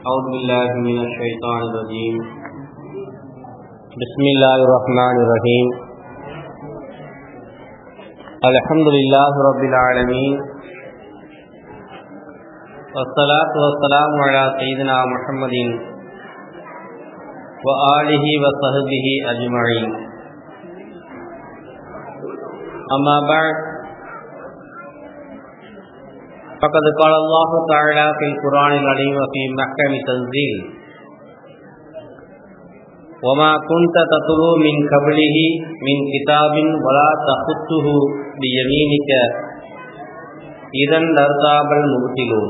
أعوذ بالله من الشيطان الرجيم. بسم الله الرحمن الرحيم. الحمد لله رب العالمين والصلاة والسلام على سيدنا محمد وآله وصحبه أجمعين. أما بعد فقد قال الله تعالى في القرآن العظيم وفي محكم تنزيل وما كنت تتلو من قبله من كتاب ولا تخطه بيمينك إذا لارتاب المبطلون.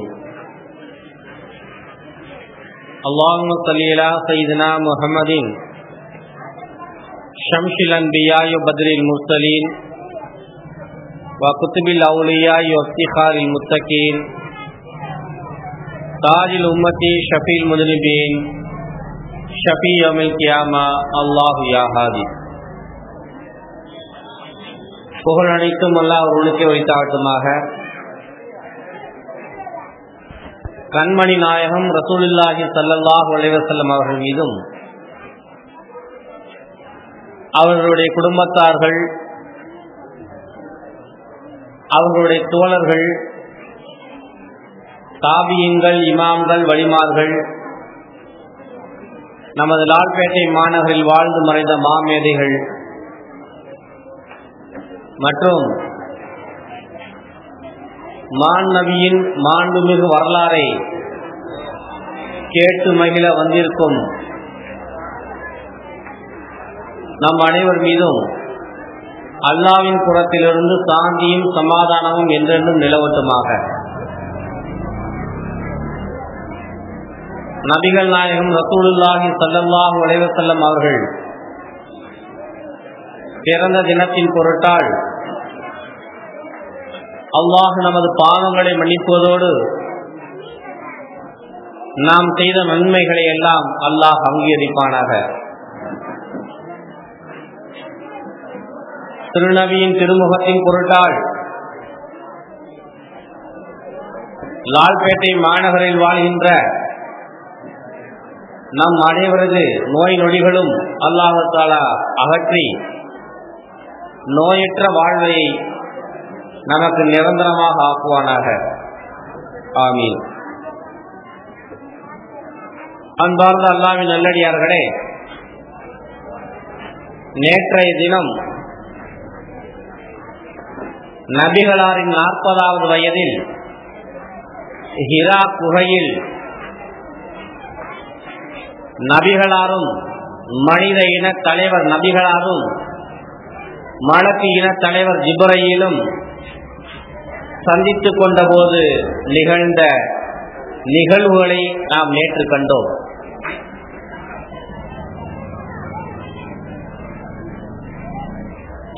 اللهم صل على سيدنا محمد شمس الأنبياء وبدر المرسلين وكتب الأولياء وافتخار المتقين تاج الأمة شفيع المذنبين شفيع يوم القيامة الله يا هادي. புகழ் அனைத்தும் அல்லாஹ் ஒருவனுக்கே வைத்தாகட்டுமாக. கண்மணி நாயகம் ரசூலுல்லாஹி ஸல்லல்லாஹு அலைஹி வஸல்லம் அவர்கள் மீதும் அவர்களுடைய குடும்பத்தார்கள், அவர்களுடைய தோழர்கள், தாபியீன்கள், இமாம்கள், வலிமார்கள், நமது லால்பேட்டை மாநகரில் வாழ்ந்து மறைந்த மாமேதைகள் மற்றும் மான் நபியின் மாண்புமிகு வரலாறை கேட்டு மகிழ வந்திருக்கும் நம் அனைவர் மீதும் அல்லாஹ்வின் புறத்திலிருந்து சாந்தியும் சமாதானமும் என்றென்றும் நிலவட்டுமாக. நபிகள் நாயகம் ரசூலுல்லாஹி ஸல்லல்லாஹு அலைஹி வஸல்லம் அவர்கள் பிறந்த தினத்தின் பொருட்டால் அல்லாஹ் நமது பாவங்களை மன்னிப்பதோடு நாம் செய்த நன்மைகளை எல்லாம் அல்லாஹ் அங்கீகரிப்பானாக. திருநபியின் திருமுகத்தின் பொருட்டால் லால்பேட்டை மாநகரில் வாழ்கின்ற நம் அனைவரது நோய் நொடிகளும் அல்லாஹ் தஆலா அகற்றி நோயற்ற வாழ்வை நமக்கு நிரந்தரமாக ஆக்குவானாக. ஆமீன். அன்பார்ந்த அல்லாஹ்வின் நல்லடியார்களே, நேற்றைய தினம் நபிகளாரின் 40வது வயதில் ஹிரா குகையில் நபிகளாரும் மனித இன தலைவர் நபிகளாரும் மலக்கு இன தலைவர் ஜிப்ரீலும் சந்தித்துக் கொண்ட போது நிகழ்ந்த நிகழ்வுகளை நாம் நேற்று கண்டோம்.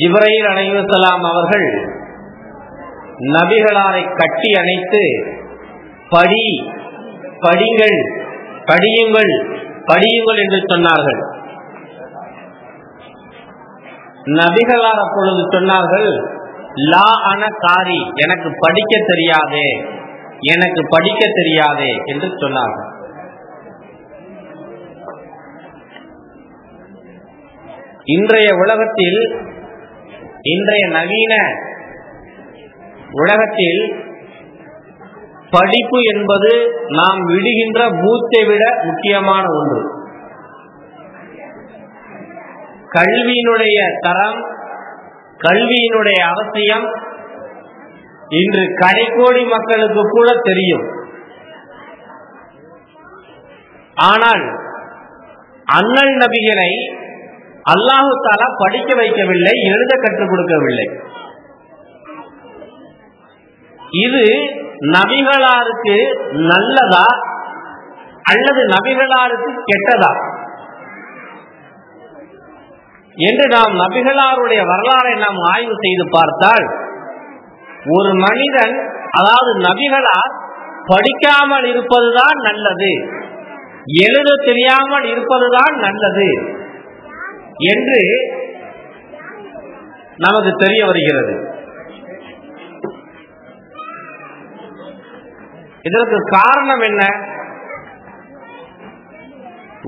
ஜிப்ரீல் அலைஹிஸ்ஸலாம் அவர்கள் நபிகளாரை கட்டி அணைத்து படியுங்கள் என்று சொன்னார்கள். நபிகளார் அப்பொழுது சொன்னார்கள், லா அன காரி, எனக்கு படிக்க தெரியாதே என்று சொன்னார்கள். இன்றைய நவீன உலகத்தில் படிப்பு என்பது நாம் விடுகின்ற மூச்சை விட முக்கியமான ஒன்று. கல்வியினுடைய தரம், கல்வியினுடைய அவசியம் இன்று கடைக்கோடி மக்களுக்கு கூட தெரியும். ஆனால் அண்ணல் நபிகளை அல்லாஹு தஆலா படிக்க வைக்கவில்லை, எழுத கற்றுக் கொடுக்கவில்லை. இது நபிகளாருக்கு நல்லதா அல்லது நபிகளாருக்கு கெட்டதா என்று நாம் நபிகளாருடைய வரலாறை நாம் ஆய்வு செய்து பார்த்தால், ஒரு மனிதன், அதாவது நபிகளார் படிக்காமல் இருப்பதுதான் நல்லது, எழுத தெரியாமல் இருப்பதுதான் நல்லது என்று நமக்கு தெரிய வருகிறது. இதற்கு காரணம் என்ன?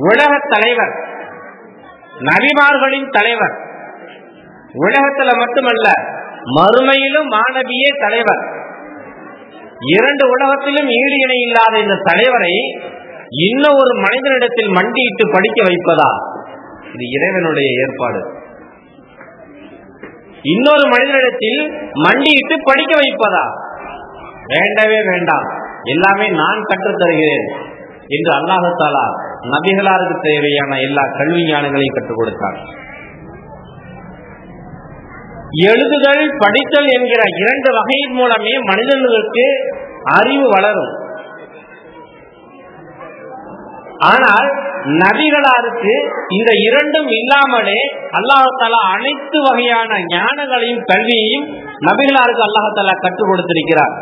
உலக தலைவர், நபிமார்களின் தலைவர். உலகத்துல மட்டுமல்ல, மறுமையிலும் மாணவியே தலைவர். இரண்டு உலகத்திலும் ஈடு இணை இல்லாத இந்த தலைவரை இன்னும் ஒரு மனிதனிடத்தில் மண்டியிட்டு படிக்க வைப்பதா? இது இறைவனுடைய ஏற்பாடு. இன்னொரு மனிதனிடத்தில் மண்டியிட்டு படிக்க வைப்பதா? வேண்டவே வேண்டாம், எல்லாமே நான் கற்றுத் தருகிறேன் என்று அல்லாஹ் தஆலா நபிகளாருக்கு தேவையான எல்லா கல்வி ஞானங்களையும் கற்றுக் கொடுத்தார். எழுதுதல், படித்தல் என்கிற இரண்டு வகையின் மூலமே மனிதர்களுக்கு அறிவு வளரும். ஆனால் நபிகளாருக்கு இந்த இரண்டும் இல்லாமலே அல்லாஹ் தஆலா அனைத்து வகையான ஞானங்களையும் கல்வியையும் நபிகளாருக்கு அல்லாஹ் தஆலா கற்றுக் கொடுத்திருக்கிறார்.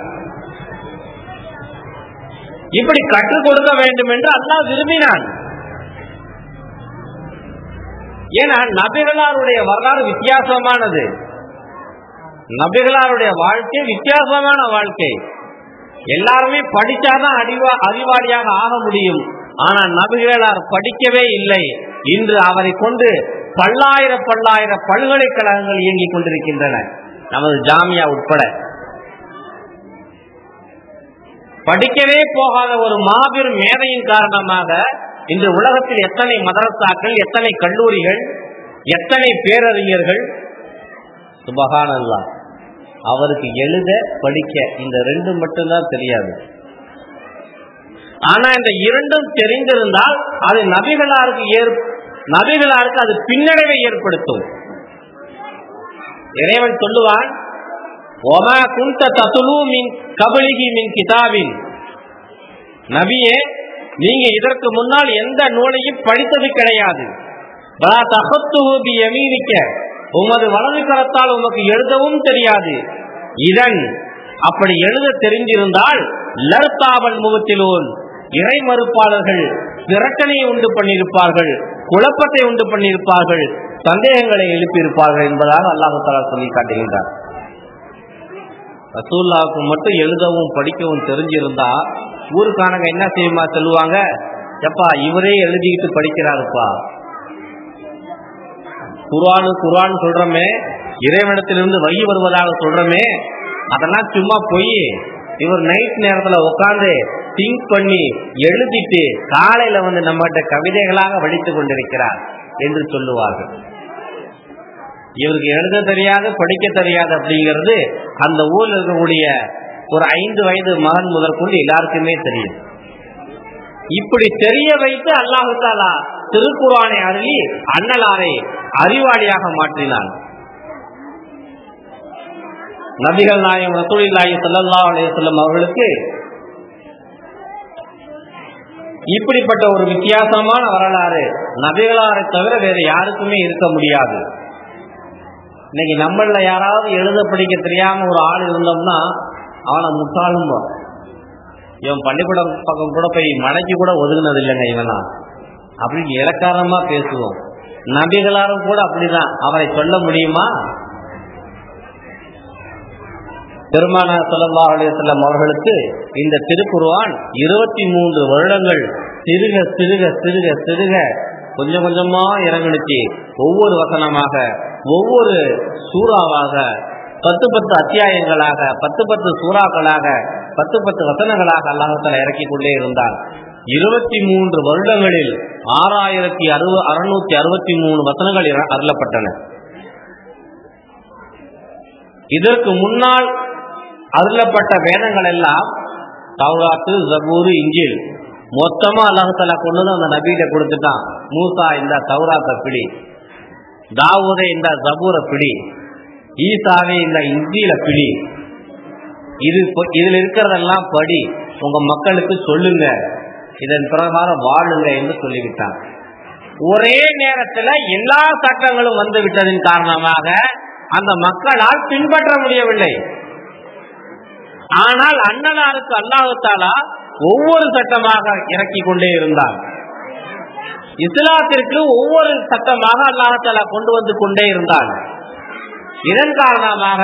இப்படி கற்றுக் கொடுக்க வேண்டும் என்று அல்லாஹ் விரும்பினான். ஏன்னா நபிகளாருடைய வரலாறு வித்தியாசமானது. நபிகளாருடைய வாழ்க்கை வித்தியாசமான வாழ்க்கை. எல்லாருமே படிச்சாதான் அறிவாளியாக ஆக முடியும். ஆனால் நபிகளார் படிக்கவே இல்லை. இன்று அவரை கொண்டு பல்லாயிர பல்கலைக்கழகங்கள் இயங்கிக் கொண்டிருக்கின்றன, நமது ஜாமியா உட்பட. படிக்கவே போகாத ஒரு மாபெரும் மேதையின் காரணமாக இன்று உலகத்தில் எத்தனை மதரசாக்கள், எத்தனை கல்லூரிகள், எத்தனை பேரறிஞர்கள். சுபஹானல்லாஹ். அவருக்கு எழுத படிக்க இந்த ரெண்டு மட்டும்தான் தெரியாது. ஆனா இந்த இரண்டும் தெரிந்திருந்தால் அது நபிகளாருக்கு அது பின்னடைவை ஏற்படுத்தும். இறைவன் சொல்லுவான், ஒமா குந்த ததுலு மின் கபலிஹி மின் கிதாபின். நபியே, நீங்க இதற்கு முன்னால் எந்த நூலையும் படித்தது கிடையாது. வலா தஹத்துஹு பி யமீனிக, உமது வலது கரத்தால் உமக்கு எழுதவும் தெரியாது. இதன் அப்படி எழுத தெரிந்திருந்தால் லர்தாபல் முபத்திலூன், இறை மறுப்பாளர்கள் பிரச்சனையை உண்டு பண்ணியிருப்பார்கள், குழப்பத்தை உண்டு பண்ணியிருப்பார்கள், சந்தேகங்களை எழுப்பியிருப்பார்கள் என்பதாக அல்லாஹ் தஆலா சொல்லி காட்டுகின்றார். ரசூலுல்லாஹ்வுக்கு மட்டும் எழுதவும் படிக்கவும் தெரிஞ்சிருந்தா ஊருக்கானங்க என்ன செய்யுமா சொல்லுவாங்க, எப்பா இவரே எழுதிக்கிட்டு படிக்கிறாருப்பா. குர்ஆன் சொல்றமே, இறைவனிடத்திலிருந்து வகி வருவதாக சொல்றமே, அதெல்லாம் சும்மா போய் இவர் நைட் நேரத்துல உட்கார்ந்து திங்க் பண்ணி எழுதிட்டு காலையில வந்து நம்மகிட்ட கவிதைகளாக வடித்துக் கொண்டிருக்கிறார் என்று சொல்லுவார்கள். இவருக்கு எழுத தெரியாது, படிக்க தெரியாது அப்படிங்கிறது அந்த ஊர்ல இருக்கக்கூடிய ஒரு 5 வயது மகன் முதற்கொண்டு எல்லாருக்குமே தெரியும். இப்படி தெரிய வைத்து அல்லாஹ் தஆலா திருக்குர்ஆனை அருளி அன்னலாரை அறிவாளியாக மாற்றினான். நபிகள் நாயகம் ரசூலுல்லாஹி ஸல்லல்லாஹு அலைஹி வஸல்லம் அவர்களுக்கு இப்படிப்பட்ட ஒரு வித்தியாசமான வரலாறு நபிகளாரை தவிர வேற யாருக்குமே இருக்க முடியாது. இன்னைக்கு நம்மள யாராவது எழுத படிக்க தெரியாம ஒரு ஆள் இருந்தோம்னா அவனை முட்டாளும், இவன் பள்ளிக்கூடம் பக்கம் கூட போய் மடக்கி கூட ஒதுங்கினது இல்லைங்க இவனா அப்படின்னு இலக்காரமா பேசுவோம். நபிகளாரும் கூட அப்படிதான். அவரை சொல்ல முடியுமா? பெருமானார் ஸல்லல்லாஹு அலைஹி வஸல்லம் அவர்களுக்கு இந்த திருக்குர்ஆன் 23 வருடங்கள் சிறுக சிறுக சிறுக சிறுக கொஞ்சம் கொஞ்சமா இறங்குச்சு. ஒவ்வொரு வசனமாக, ஒவ்வொரு சூறாவாக, 10 அத்தியாயங்களாக, 10 சூறாக்களாக, 10 வசனங்களாக அல்லாஹ் தஆலா இறக்கிக் கொண்டே இருந்தார். 23 வருடங்களில் 6663 வசனங்கள் அருளப்பட்டன. இதற்கு முன்னால் அருளப்பட்ட வேதங்கள் எல்லாம் தௌராத்து, ஜபூர், இஞ்சில் மொத்தமா அல்லாஹ் தஆலா கொண்டு அந்த நபியில கொடுத்துட்டான். மூசா இந்த தௌராத்தை பிடி, தாவூதே இந்த ஜபூரை பிடி, ஈசாவே இந்த இஞ்சில பிடி, இதுல இருக்கிறதெல்லாம் படி, உங்க மக்களுக்கு சொல்லுங்க, இதன் பிரகாரம் வாழுங்க என்று சொல்லிவிட்டான். ஒரே நேரத்தில் எல்லா சட்டங்களும் வந்து விட்டதின் காரணமாக அந்த மக்களால் பின்பற்ற முடியவில்லை. ஆனால் அன்னலாருக்கு அல்லாஹ் தஆலா ஒவ்வொரு சட்டமாக இறக்கி கொண்டே இருந்தார். இஸ்லாத்திற்கு ஒவ்வொரு சட்டமாக அல்லாஹ் தஆலா கொண்டு வந்து கொண்டே இருந்தார். இதன் காரணமாக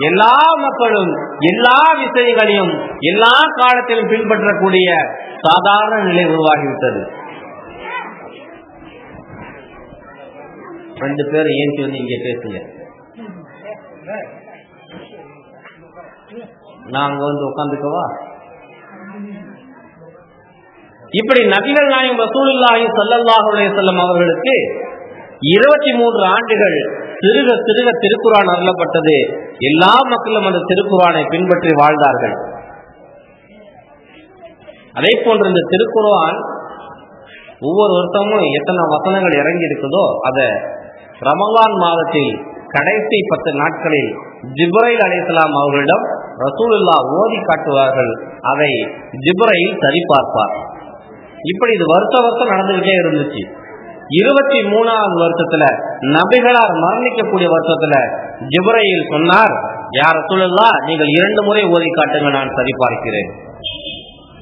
எல்லா மக்களும் எல்லா விஷயங்களையும் எல்லா காலத்திலும் பின்பற்றக்கூடிய சாதாரண நிலை உருவாகிவிட்டது. 2 பேர் ஏஞ்சி வந்து இங்க பேசுங்க, நாங்க வந்து உட்காந்துக்கவா? இப்படி நபிகள் நாயகம் ரசூலுல்லாஹி ஸல்லல்லாஹு அலைஹி வஸல்லம் அவர்களுக்கு 23 ஆண்டுகள் சிறுக சிறுக திருக்குர்ஆன் அருளப்பட்டது. எல்லா மக்களும் அந்த திருக்குர்ஆனை பின்பற்றி வாழ்ந்தார்கள். அதே போன்று இந்த திருக்குர்ஆன் ஒவ்வொரு வருஷமும் எத்தனை வசனங்கள் இறங்கி இருக்குதோ அதை ரமலான் மாதத்தில் கடைசி 10 நாட்களில் ஜிப்ரைல் அலைஹிஸ்ஸலாம் அவர்களிடம் ரசூலுல்லாஹ் ஓதி காட்டுவார்கள். அதை ஜிப்ரைல் சரிபார்ப்பார். இப்படி இது வருஷ வருஷம் நடந்துகிட்டே இருந்துச்சு. 23வது வருஷத்துல நபிகளார் மரணிக்கக்கூடிய வருஷத்துல ஜிப்ரைல் சொன்னார், யா ரசூலுல்லாஹ், நீங்கள் 2 முறை ஓதி காட்டுங்க, நான் சரிபார்க்கிறேன்.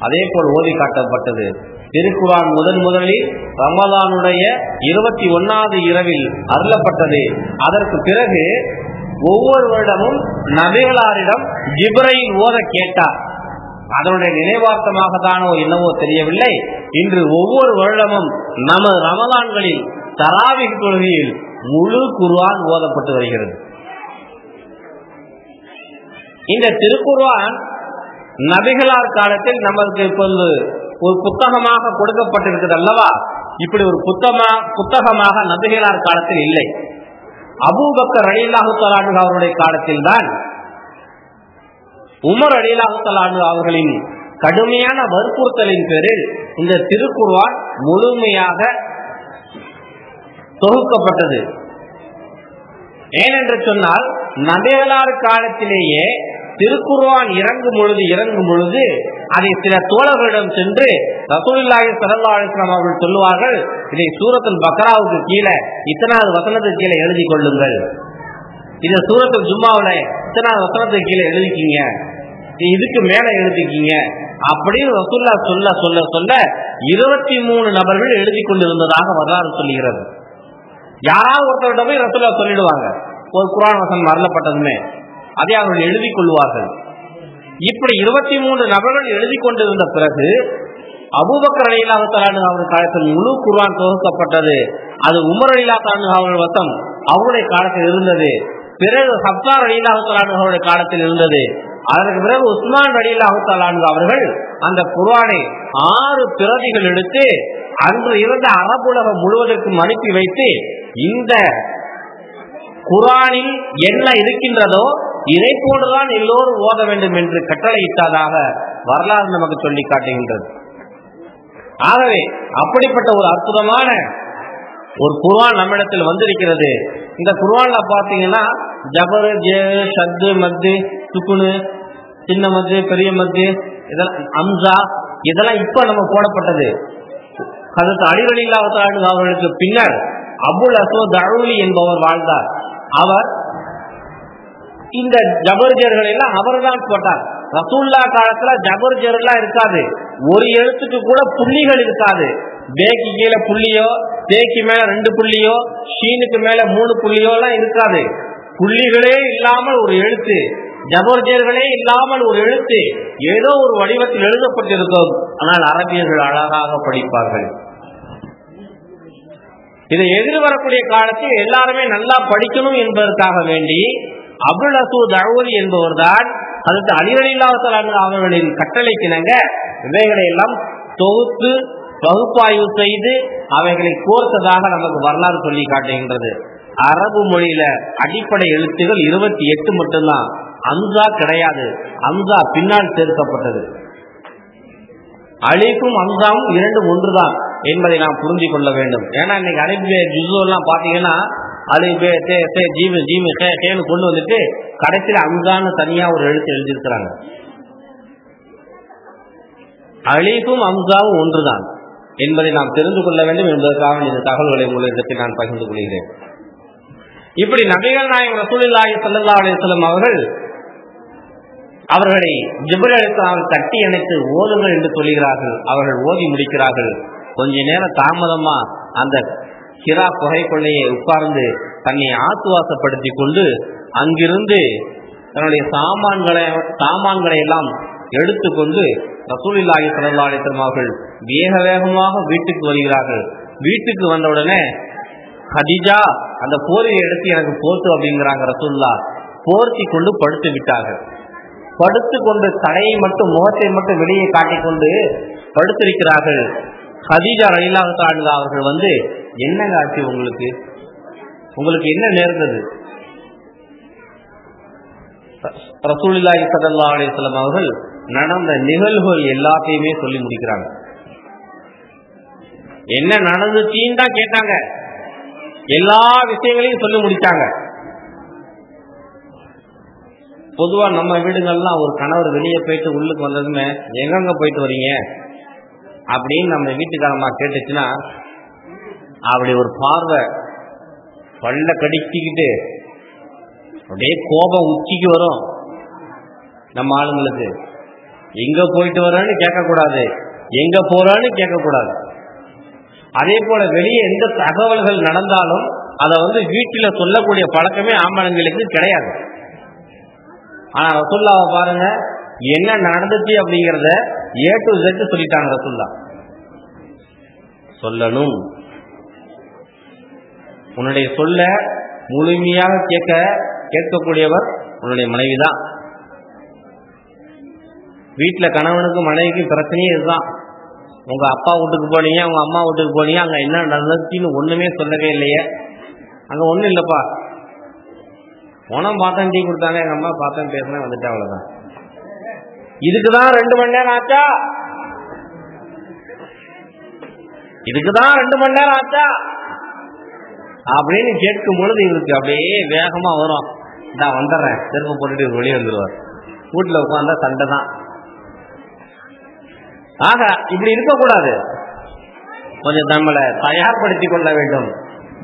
அதே போல் ஓதி காட்டப்பட்டது. திருக்குர்ஆன் முதலில் ரமலானுடைய 21வது இரவில் அருளப்பட்டது. அதற்கு பிறகு ஒவ்வொரு வருடமும் நபிகளாரிடம் ஜிப்ரைல் ஓத கேட்டார். அதனுடைய நினைவார்த்தமாக தானோ என்னவோ தெரியவில்லை, இன்று ஒவ்வொரு வருடமும் நமது ரமலான்களில் தராவிஹ் தொழுகையில் முழு குர்ஆன் ஓதப்பட்டு வருகிறது. இந்த திருக்குர்ஆன் நபிகளார் காலத்தில் நமக்கு இப்போது ஒரு புத்தகமாக கொடுக்கப்பட்டிருக்கிறது அல்லவா? இப்படி ஒரு புத்தகமாக நபிகளார் காலத்தில் இல்லை. அபூபக்கர் ரலியல்லாஹு தஆலா அன்ஹு அவருடைய காலத்தில் தான் உமர் ரலியல்லாஹு தஆலா அன்ஹு அவர்களின் கடுமையான வற்புறுத்தலின் பேரில் இந்த திருக்குர்ஆன் முழுமையாக தொகுக்கப்பட்டது. ஏனென்று சொன்னால் நபிகளார் காலத்திலேயே திருக்குர்ஆன் இறங்கும் பொழுது அதை சில தோழர்களிடம் சென்று ரசூலுல்லாஹி ஸல்லல்லாஹு அலைஹி வஸல்லம் அவர்கள் சொல்லுவார்கள், இதை சூரத்துல் பக்ராவுக்கு கீழே இத்தனாவது வசனத்துக்கு கீழே எழுதி கொள்ளுங்கள், இதை சூரத்துல் ஜும்மாவுல இத்தனாவது வசனத்துக்கு கீழே எழுதிக்கிங்க, இதுக்கு மேல எழுதிக்கிங்க அப்படின்னு ரசூலுல்லாஹ் சொல்ல சொல்ல சொல்ல 23 நபர்கள் எழுதி கொண்டிருந்ததாக வரலாறு சொல்லுகிறது. யாராவது ஒருத்தர்கிட்ட போய் ரசூலுல்லாஹ் சொல்லிடுவாங்க, ஒரு குர்ஆன் வசனம் அருளப்பட்டதுமே அதை அவர்கள் எழுதி கொள்வார்கள். இப்படி 23 நபர்கள் எழுதி கொண்டிருந்த பிறகு அபூபக்கர் ரலியல்லாஹு தஆலா அன்ஹு அவர்கள் காலத்தில் முழு குர்ஆன் தொகுக்கப்பட்டது. அது உமர் ரலியல்லாஹு தஆலா அன்ஹு அவர்கள் வசம் அவருடைய காலத்தில் இருந்தது. பிறகு ஹப்ஸார் ரலியல்லாஹு தஆலா அன்ஹு அவருடைய காலத்தில் இருந்தது. அதற்கு பிறகு உஸ்மான் ரலியல்லாஹு தஆலா அன்ஹு அவர்கள் அந்த குர்ஆனை 6 பிரதிகள் எடுத்து அன்று இருந்த அரபுலகம் முழுவதற்கும் அனுப்பி வைத்து இந்த குர்ஆனில் என்ன இருக்கின்றதோ இதை போன்றுதான் எல்லோரும் ஓத வேண்டும் என்று கட்டளையிட்டதாக வரலாறு நமக்கு சொல்லி காட்டுகின்றது. ஆகவே அப்படிப்பட்ட ஒரு அற்புதமான ஒரு குர்ஆன் நம்மிடத்தில் வந்திருக்கிறது. இந்த குர்ஆன்ல பாத்தீங்கன்னா ஜபர், ஷத்து, மத்து, சுக்குனு, சின்ன மத்து, பெரிய மத்து, இதெல்லாம் அம்சா, இதெல்லாம் இப்ப நம்ம போடப்பட்டது. ஹஜ்ரத் அலி ரலியல்லாஹு தஆலா அன்ஹு அவர்களுக்கு பின்னர் அபுல் அஸ்வத் அஊலி என்பவர் வாழ்ந்தார். அவர் இந்த ஜபர்ஜர்கள் எல்லாம் அவர்தான் போட்டார். ரசூலுல்லாஹ் காலத்துல ஜபர்ஜர் எல்லாம் இருக்காது, ஒரு எழுத்துக்கு கூட புள்ளிகள் இருக்காது. பேக்கு கீழே புள்ளியோ, தேக்கு மேல 2 புள்ளியோ, ஷீனுக்கு மேல 3 புள்ளியோ எல்லாம் இருக்காது. புள்ளிகளே இல்லாமல் ஒரு எழுத்து, ஜபர்ஜர்களே இல்லாமல் ஒரு எழுத்து ஏதோ ஒரு வடிவத்தில் எழுதப்பட்டிருக்கும். ஆனால் அரபியர்கள் அழகாக படிப்பார்கள். இதை எதிர்வரக்கூடிய காலத்தில் எல்லாருமே நல்லா படிக்கணும் என்பதற்காக வேண்டி அபுல் அஸ்வத் அஊலி என்பவர் தான் அதற்கு அலி ரலியல்லாஹு தஆலா அன்ஹு அவர்களின் கட்டளைக்கிணங்க இவைகளை எல்லாம் தொகுத்து பகுப்பாய்வு செய்து அவைகளை கோர்த்ததாக நமக்கு வரலாறு சொல்லி காட்டுகின்றது. அரபு மொழியில அடிப்படை எழுத்துகள் 28 மட்டும்தான். அம்சா கிடையாது, அம்சா பின்னால் சேர்க்கப்பட்டது. அலிஃபும் அம்சாவும் 2 ஒன்றுதான் என்பதை நாம் புரிந்து கொள்ள வேண்டும். ஏன்னா இன்னைக்கு அரபிய ஜுஸு எல்லாம் பாத்தீங்கன்னா அலிபே தே தே ஜீமு ஜீமு ஹேன்னு கொண்டு வந்துட்டு கடைசியில் அம்சான்னு தனியா ஒரு எழுத்து எழுதியிருக்கிறாங்க. அலிஃபும் அம்சாவும் ஒன்றுதான் என்பதை நாம் தெரிந்து கொள்ள வேண்டும் என்பதற்காக இந்த தகவல்களை உங்களிடத்தில் நான் பகிர்ந்து கொள்கிறேன். இப்படி நபிகள் நாயகம் ரசூலுல்லாஹி ஸல்லல்லாஹு அலைஹி வஸல்லம் அவர்களை ஜிப்ரீல் அலைஹிஸ்ஸலாம் தட்டி அணைத்து ஓதுங்கள் என்று சொல்கிறார்கள். அவர்கள் ஓதி முடிக்கிறார்கள். கொஞ்ச நேரம் தாமதமா அந்த ஹிரா புகைக்கொள்ளையை உட்கார்ந்து தன்னை ஆத்துவாசப்படுத்தி கொண்டு அங்கிருந்து தன்னுடைய சாமான்களை எல்லாம் எடுத்துக்கொண்டு ரசூலுல்லாஹி ஸல்லல்லாஹு அலைஹி வஸல்லம் அவர்கள் வேக வேகமாக வீட்டுக்கு வருகிறார்கள். வீட்டுக்கு வந்தவுடனே ஹதீஜா அந்த போர்வையை எடுத்து எனக்கு போர்த்து அப்படிங்கிறாங்க ரசூலுல்லாஹ். போர்த்தி கொண்டு படுத்து விட்டார்கள். படுத்து கொண்டு தலையை மட்டும் முகத்தை மட்டும் வெளியே காட்டிக்கொண்டு படுத்திருக்கிறார்கள். ஹதீஜா ரலியல்லாஹு தஆலா அவர்கள் வந்து, என்னங்க ஆச்சு உங்களுக்கு, உங்களுக்கு என்ன நேர்ந்தது? ரசூலுல்லாஹி ஸல்லல்லாஹு அலைஹி வஸல்லம் அவர்கள் நடந்த நிகழ்வுகள் எல்லாத்தையுமே சொல்லி முடிக்கிறாங்க. என்ன நடந்துச்சின்னு தான் கேட்டாங்க, எல்லா விஷயங்களையும் சொல்லி முடிச்சாங்க. பொதுவா நம்ம வீடுகள்லாம் ஒரு கணவர் வெளியே போயிட்டு உள்ளுக்கு வந்ததுமே எங்கெங்க போயிட்டு வரீங்க அப்படின்னு நம்ம வீட்டுக்காரமா கேட்டுச்சுன்னா அப்படி ஒரு பார்வை பல்ல கடிச்சிக்கிட்டு அப்படியே கோபம் உச்சிக்கு வரும். நம்ம ஆளுங்களுக்கு எங்க போயிட்டு வரோன்னு கேட்கக்கூடாது, எங்க போறான்னு கேட்கக்கூடாது. அதே போல வெளியே எந்த தகவல்கள் நடந்தாலும் அதை வந்து வீட்டில சொல்லக்கூடிய பழக்கமே ஆம்பளைங்களுக்கு கிடையாது. ஆனா ரசூலுல்லாஹ் பாருங்க, என்ன நடந்துச்சு அப்படிங்கறத A to Z சொல்லிட்டாங்க ரசூலுல்லாஹ். சொல்லணும், உன்னுடைய சொல்ல முழுமையாக கேட்கக்கூடியவர் உன்னுடைய மனைவிதான். வீட்டுல கணவனுக்கும் மனைவிக்கும் பிரச்சனையே இதுதான். உங்க அப்பா வீட்டுக்கு போனீங்க, உங்க அம்மா வீட்டுக்கு போனீங்க, அங்க என்ன நடந்துச்சுன்னு ஒண்ணுமே சொல்லவே இல்லையே. அங்க ஒண்ணும் இல்லப்பா, உனம் பார்த்தேன், டீ கொடுத்தாங்க, எங்க அம்மா பார்த்தேன், பேசினேன், வந்துட்டேன், அவ்வளவுதான். இதுக்குதான் 2 மணி நேரம் ஆச்சா, இதுக்குதான் 2 மணி நேரம் ஆச்சா அப்படின்னு கேட்கும் பொழுது இவருக்கு அப்படியே வேகமா வரும். நான் வந்துடுறேன், செருப்பு போட்டுட்டு வெளியே வந்துடுவார். வீட்டுல உட்கார்ந்தா சண்டை தான். ஆக இப்படி இருக்கக்கூடாது. கொஞ்சம் நம்மளை தயார்படுத்திக் கொள்ள வேண்டும்.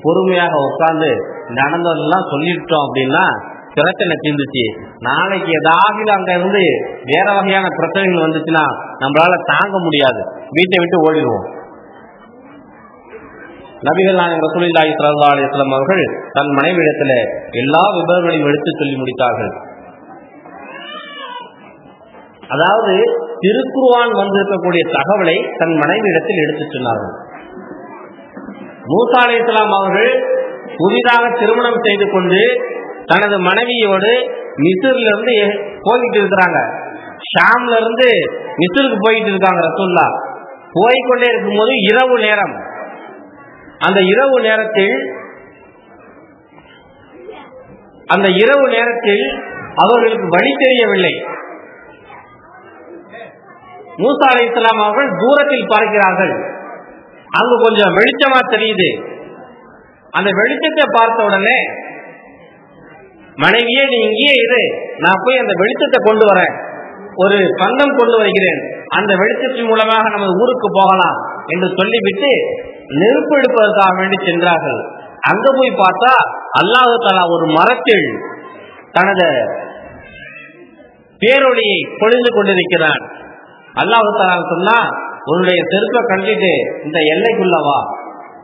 பொறுமையாக உட்கார்ந்து நடந்ததெல்லாம் சொல்லிட்டோம் அப்படின்னா பிரச்சனை தீர்ந்துச்சு. நாளைக்கு ஏதாவது அங்க இருந்து வேற வகையான பிரச்சனைகள் வந்துச்சுன்னா நம்மளால தாங்க முடியாது, வீட்டை விட்டு ஓடிடுவோம். நபிகள் நாயகம் ரசூலுல்லாஹி ஸல்லல்லாஹு அலைஹி வஸல்லம் அவர்கள் தன் மனைவியிடத்துல எல்லா விபரங்களையும் எடுத்து சொல்லி முடித்தார்கள். அதாவது திருக்குர்ஆன் வந்திருக்கக்கூடிய தகவலை தன் மனைவியிடத்தில் எடுத்து சொன்னார்கள். மூசா அலைஹிஸ்ஸலாம் அவர்கள் புதிதாக திருமணம் செய்து கொண்டு தனது மனைவியோடு மிஸ்ரில இருந்து போய்கிட்டு இருக்கிறாங்க. ஷாம்ல இருந்து மிஸ்ருக்கு போயிட்டு இருக்காங்க. ரசூலுல்லாஹ் போய்கொண்டே இருக்கும்போது இரவு நேரம். அந்த இரவு நேரத்தில் அவர்களுக்கு வழி தெரியவில்லை. மூசா அலைஹிஸ்ஸலாம் அவர்கள் தூரத்தில் பார்க்கிறார்கள். அங்கு கொஞ்சம் வெளிச்சமா தெரியுது. அந்த வெளிச்சத்தை பார்த்த உடனே, மனைவியே நீ இங்கேயே இரு, நான் போய் அந்த வெளிச்சத்தை கொண்டு வரேன், ஒரு பந்தம் கொண்டு வருகிறேன், அந்த வெளிச்சத்தின் மூலமாக நம்ம ஊருக்கு போகலாம் என்று சொல்லிவிட்டு நெருப்பு எடுப்பதற்காக வேண்டி சென்றார்கள். அங்க போய் பார்த்தா அல்லாஹ் தஆலா ஒரு மரத்தில் தனது பேரொளியை பொழிந்து கொண்டிருக்கிறான். அல்லாஹ் தஆலா சொன்னா, உன்னுடைய செருப்பை கண்டிட்டு இந்த எல்லைக்குள்ளவா.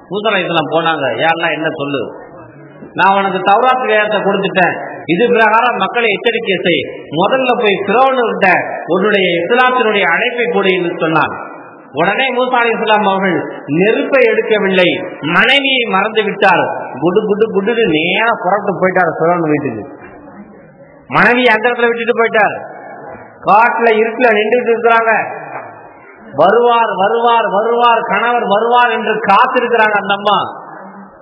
மூசா அலைஹிஸ்ஸலாம் போனாங்க. யாரெல்லாம் என்ன சொல்லு, நான் உனக்கு தௌராத் வேதத்தை கொடுத்துட்டேன், இது பிரகாரம் மக்களை எச்சரிக்கை செய், முதல்ல போய் ஃபிரௌன்கிட்ட உன்னுடைய இஸ்லாத்தினுடைய அழைப்பை கொடு என்று சொன்னான். உடனே மூசா அலைஹிஸ்ஸலாம் அவர்கள் நெருப்பை எடுக்கவில்லை, மனைவியை மறந்து விட்டார். குடு குடு குடு நேரா புறப்பட்டு போயிட்டார் ஃபிரௌன் வீட்டுக்கு. மனைவியை அந்த இடத்துல விட்டுட்டு போயிட்டார். காட்டுல இருட்டுல நின்றுட்டு இருக்கிறாங்க. வருவார் வருவார் வருவார், கணவர் வருவார் என்று காத்திருக்கிறாங்க. அந்த அம்மா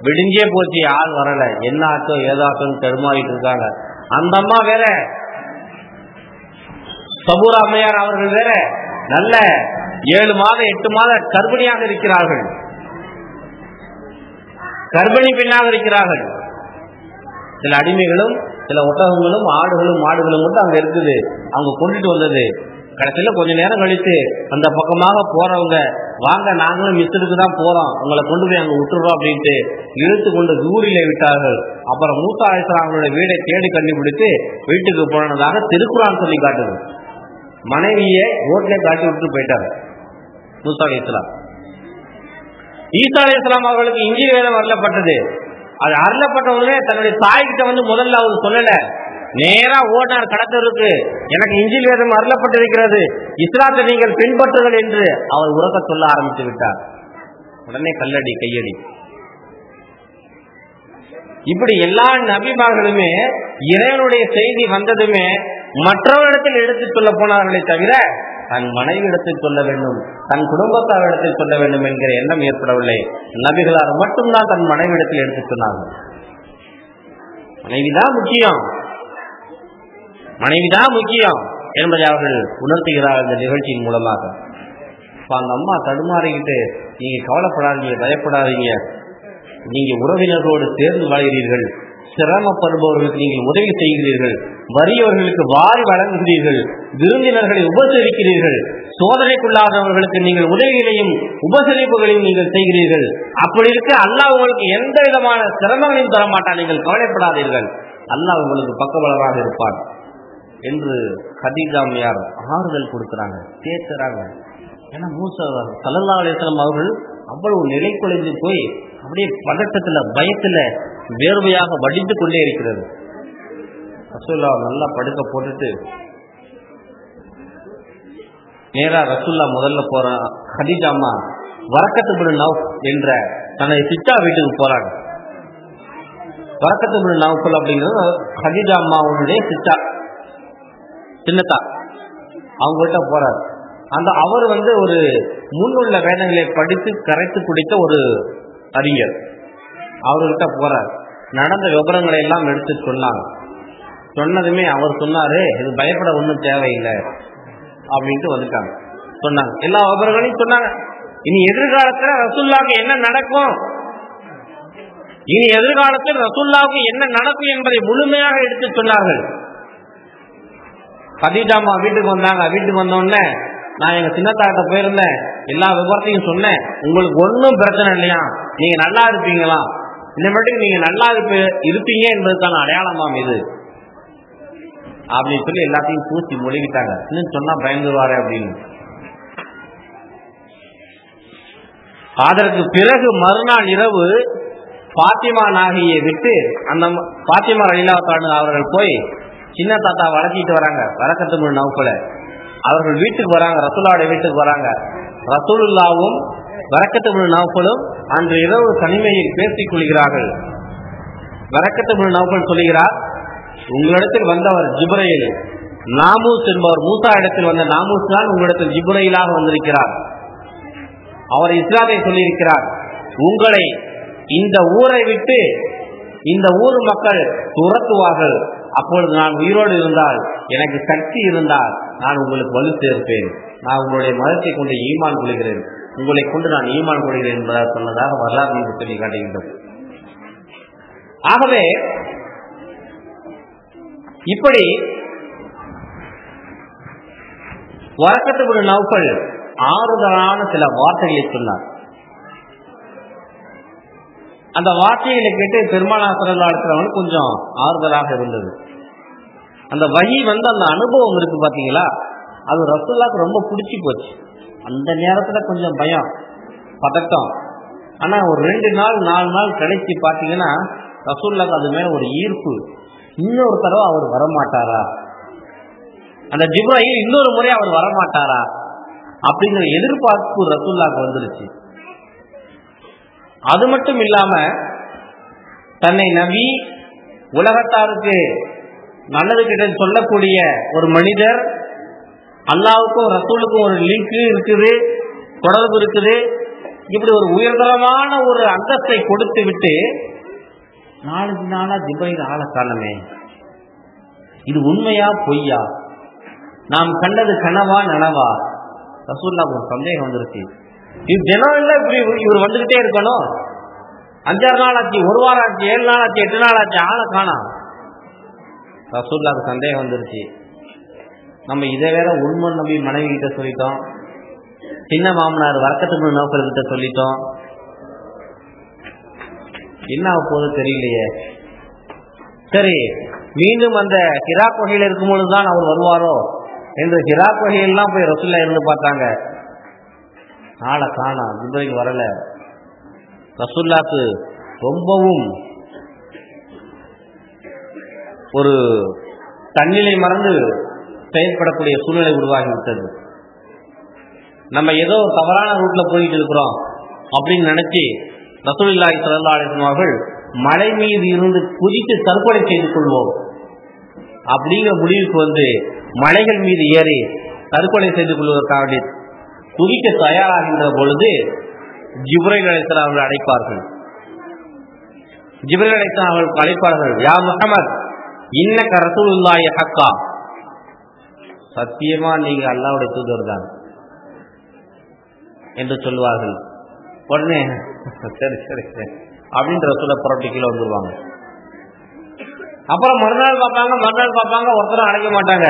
விடிஞ்சே போச்சு, ஆள் வரல, என்ன ஆச்சோ ஏதாச்சோன்னு தடுமாறிட்டு இருக்காங்க. அந்த அம்மா வேற, சபூரா அம்மையார் அவர்கள் வேற நல்ல 7 மாதம் 8 மாதம் கர்ப்பிணியாக இருக்கிறார்கள், கர்ப்பிணி பெண்ணாக இருக்கிறார்கள். சில அடிமைகளும் சில ஒட்டகங்களும் ஆடுகளும் மாடுகளும் மட்டும் அங்க இருக்குது. அவங்க கொண்டுட்டு வந்தது. கடைசியில கொஞ்ச நேரம் கழித்து அந்த பக்கமாக போறவங்க, வாங்க நாங்களும் மிஸ்ருக்கு தான் போறோம், உங்களை கொண்டு போய் அங்க விட்டுறோம் அப்படின்ட்டு இழுத்து கொண்டு தூரிலே விட்டார்கள். அப்புறம் மூசா அலைஹிஸ்ஸலாம் அவங்களுடைய வீடை தேடி கண்டுபிடித்து வீட்டுக்கு போனதாக திருக்குர்ஆன் சொல்லி காட்டுது. மனைவியை ரோட்ல காட்டி விட்டு போயிட்டாங்க மூசா அலைஹிஸ்ஸலாம். ஈசா அலைஹிஸ்ஸலாம் அவர்களுக்கு இஞ்சில் வேதம் அருளப்பட்டது. அது அருளப்பட்ட உடனே தன்னுடைய தாய்கிட்ட வந்து முதல்ல அவர் சொல்லல, நேரா ஓடினார் கடத்தருக்கு. எனக்கு இஞ்சில் வேதம் அருளப்பட்டிருக்கிறது, இஸ்லாத்தை நீங்கள் பின்பற்றுங்கள் என்று அவர் உறக்க சொல்ல ஆரம்பித்து விட்டார். உடனே கல்லடி கையடி. இப்படி எல்லா நபிமார்களுமே இறைவனுடைய செய்தி வந்ததுமே மற்றவரிடத்தில் எடுத்துச் சொல்ல போனார்களே தவிர தன் மனைவி இடத்தில் சொல்ல வேண்டும், தன் குடும்பத்தார் இடத்தில் சொல்ல வேண்டும் என்கிற எண்ணம் ஏற்படவில்லை. நபிகளார் மட்டும்தான் தன் மனைவி இடத்தில் எடுத்துச் சொன்னார்கள். மனைவிதான் முக்கியம், மனைவிதான் முக்கியம் என்பதை அவர்கள் உணர்த்துகிறார்கள் இந்த நிகழ்ச்சியின் மூலமாக. அந்த அம்மா தடுமாறிக்கிட்டு, நீங்க கவலைப்படாதீங்க, பயப்படாதீங்க, நீங்க உறவினர்களோடு சேர்ந்து வாழ்கிறீர்கள், சிரமப்படுபவர்களுக்கு நீங்கள் உதவி செய்கிறீர்கள், வறியவர்களுக்கு வாரி வழங்குகிறீர்கள், விருந்தினர்களை உபசரிக்கிறீர்கள், சோதனைக்குள்ளாதவர்களுக்கு நீங்கள் உதவிகளையும் உபசரிப்புகளையும் நீங்கள் செய்கிறீர்கள். அப்படி இருக்க அல்லாஹ் உங்களுக்கு எந்த விதமான சிரமங்களையும் தர மாட்டான், நீங்கள் கவலைப்படாதீர்கள், அல்லாஹ் உங்களுக்கு பக்கபலமாக இருப்பார் என்று கதீஜா அம்மையார் ஆறுதல் கொடுக்கிறாங்க, தேத்துறாங்க. ஏன்னா மூசா ஸல்லல்லாஹு அலைஹி வஸல்லம் அவர்கள் அவ்வளவு நிலை குலைந்து போய் அப்படியே பதட்டத்துல பயத்துல வேர்வையாக வடித்து கொண்டே இருக்கிறது. ரசூல்லா நல்லா படுக்க போட்டுட்டு நேரா ரசூல்லா முதல்ல போற கதீஜா அம்மா வரக்கத்து பின் நௌஃப் என்ற தனது சித்தா வீட்டுக்கு போறாங்க. வரக்கத்து பின் நௌஃப் அப்படிங்கிறது கதீஜா அம்மாவுடைய சித்தா, சின்னத்தா, அவங்கள்ட்ட போறாரு. அந்த அவர் ஒரு முன்னுள்ள வேதங்களை படித்து கரைத்து குடித்த ஒரு அறிஞர். அவர்கிட்ட போறார். நடந்த விவரங்களை எல்லாம் எடுத்து சொன்னாங்க. சொன்னதுமே அவர் சொன்னாரு, இது பயப்பட ஒன்றும் தேவையில்லை அப்படின்ட்டு வந்துட்டாங்க. சொன்னாங்க, எல்லா விவரங்களையும் சொன்னாங்க. இனி எதிர்காலத்துல ரசூலுல்லாஹ்க்கு என்ன நடக்கும், இனி எதிர்காலத்தில் ரசூலுல்லாஹ்க்கு என்ன நடக்கும் என்பதை முழுமையாக எடுத்து சொன்னார்கள். கதீஜாமா வீட்டுக்கு வந்தாங்க. வீட்டுக்கு வந்தோடனே நான் எங்க சின்னத்தாட்ட போயிருந்தேன், எல்லா விவரத்தையும் சொன்னேன். உங்களுக்கு ஒன்றும் பிரச்சனை இல்லையா, நீங்க நல்லா இருப்பீங்களா, இந்த மட்டும் நீங்க நல்லா இருப்பீங்க என்பதுக்கான அடையாளமாம் இது அப்படின்னு சொல்லி எல்லாத்தையும் பூசி மொழிகிட்டாங்க. இன்னும் சொன்னா பயந்துருவாரு அப்படின்னு. அதற்கு பிறகு மறுநாள் இரவு பாத்திமா நாகியை விட்டு அந்த பாத்திமா ரலியல்லாஹு அன்ஹா அவர்கள் போய் சின்ன தாத்தா வளர்த்திட்டு வராங்க. வரக்கத்து பின் நௌஃபல அவர்கள் வீட்டுக்கு வராங்க, ரசூலுல்லாஹ்வுடைய வீட்டுக்கு வராங்க. ரசூலுல்லாஹ்வும் வரக்கத்து பின் நௌஃபலும் அன்று இரவு தனிமையில் பேசிக் கொள்கிறார்கள். வரக்கத்து பின் நௌஃபல் சொல்லுகிறார், உங்களிடத்தில் வந்தவர் ஜிப்ரீல், நாமூஸ் என்பவர் மூசா இடத்தில் வந்த நாமூஸ் தான் உங்களிடத்தில் ஜிப்ரீலாக வந்திருக்கிறார். அவர் இஸ்லாத்தை சொல்லியிருக்கிறார். உங்களை இந்த ஊரை விட்டு இந்த ஊர் மக்கள் துரத்துவார்கள். அப்பொழுது நான் உயிரோடு இருந்தால், எனக்கு சக்தி இருந்தால் நான் உங்களுக்கு வலு சேர்ப்பேன். நான் உங்களுடைய மதத்தை கொண்டு ஈமான் கொள்கிறேன், உங்களை கொண்டு நான் ஈமான் கொள்கிறேன் என்பதாக சொன்னதாக வரலாறு சொல்லி காட்டுகின்றது. ஆகவே இப்படி வரக்கத்து பின் நௌஃபல் ஆறுதலான சில வார்த்தைகளை சொன்னார். அந்த வார்த்தைகளை கேட்டு பெருமானார் ஸல்லல்லாஹு அலைஹி வஸல்லம் கொஞ்சம் ஆறுதலாக இருந்தது. அந்த வஹி அந்த அனுபவம் இருக்கு பாத்தீங்களா, அது ரசூலுல்லாஹ்க்கு ரொம்ப பிடிச்சி போச்சு. அந்த நேரத்துல கொஞ்சம் பயம், பதட்டம். ஆனா ஒரு 2 நாள் 4 நாள் கழிச்சு பாத்தீங்கன்னா ரசூலுல்லாஹ்க்கு அது மேல ஒரு ஈர்ப்பு. இன்னொரு தடவை அவர் வரமாட்டாரா, அந்த ஜிப்ரீல் இன்னொரு முறை அவர் வரமாட்டாரா அப்படிங்கிற எதிர்பார்ப்பு ரசூலுல்லாஹ்க்கு வந்துருச்சு. அது மட்டும் இல்லாம தன்னை நபி உலகத்தாருக்கு நல்லது கிட்ட சொல்லக்கூடிய ஒரு மனிதர், அல்லாஹ்வுக்கும் ரசூலுக்கும் ஒரு லிங்க் இருக்குது, தொடர்பு இருக்குது, இப்படி ஒரு உயர்தரமான ஒரு அந்தஸ்தை கொடுத்து விட்டு 4 நாளா ஜிப்ரீல் ஆள காணமே, இது உண்மையா பொய்யா, நாம் கண்டது கனவா நனவா? ரசூலுல்லாஹ்க்கு ஒரு சந்தேகம் வந்துருச்சு. இது தினம் இல்ல, இப்படி இவர் வந்துகிட்டே இருக்கணும். 5-6 நாள் ஆச்சு, 1 வாரம் ஆச்சு, 7 நாள் ஆச்சு, 8 நாள் ஆச்சு, ஆளை காணோம். ரசூலுல்லாஹ்க்கு சந்தேகம் வந்துருச்சு. நம்ம இதை வேற உண்மை நபி மனைவி கிட்ட சொல்லிட்டோம், சின்ன மாமனார் வரக்கத்து பின் நௌஃபல் கிட்ட சொல்லிட்டோம், என்ன ஆக போது தெரியலையே. சரி, மீண்டும் அந்த ஹிரா குகையில் இருக்கும் பொழுதுதான் அவர் வருவாரோ என்று ஹிரா குகையெல்லாம் போய் ரசூலுல்லாஹ் இருந்து பார்த்தாங்க. ஆளை காணோம், ஜிப்ரீல் வரல. ரசூலுல்லாஹ்க்கு ரொம்பவும் ஒரு தன்னிலை மறந்து செயல்படக்கூடிய சூழ்நிலை உருவாகிவிட்டது. நம்ம ஏதோ தவறான ரூட்ல போயிட்டு இருக்கிறோம் அப்படின்னு நினைச்சு ரசூலுல்லாஹி ஸல்லல்லாஹு அலைஹி வஸல்லம் அவர்கள் மலை மீது இருந்து குதித்து தற்கொலை செய்து கொள்வோம் அப்படிங்கிற முடிவுக்கு வந்து மலைகள் மீது ஏறி தற்கொலை செய்து கொள்வதற்காக குதிக்க தயாராகின்ற பொழுது ஜிப்ரைல் அலைஹிஸ்ஸலாம் அவர்கள் அழைப்பார்கள். ஜிப்ரைல் அலைஹிஸ்ஸலாம் அவர்கள் அழைப்பார்கள், யா முஹம்மத் இன்னக ரசூலுல்லாஹி ஹக்கா, சத்தியமா நீங்க அல்லாஹ்வுடைய தூதர் தான் என்று சொல்வார்கள். உடனே சரி சரி சரி அப்படின்ற ரசூலை புறப்பட்டு கீழே வந்துருவாங்க. அப்புறம் மறுநாள் பார்ப்பாங்க, ஒருத்தரும் அழைக்க மாட்டாங்க.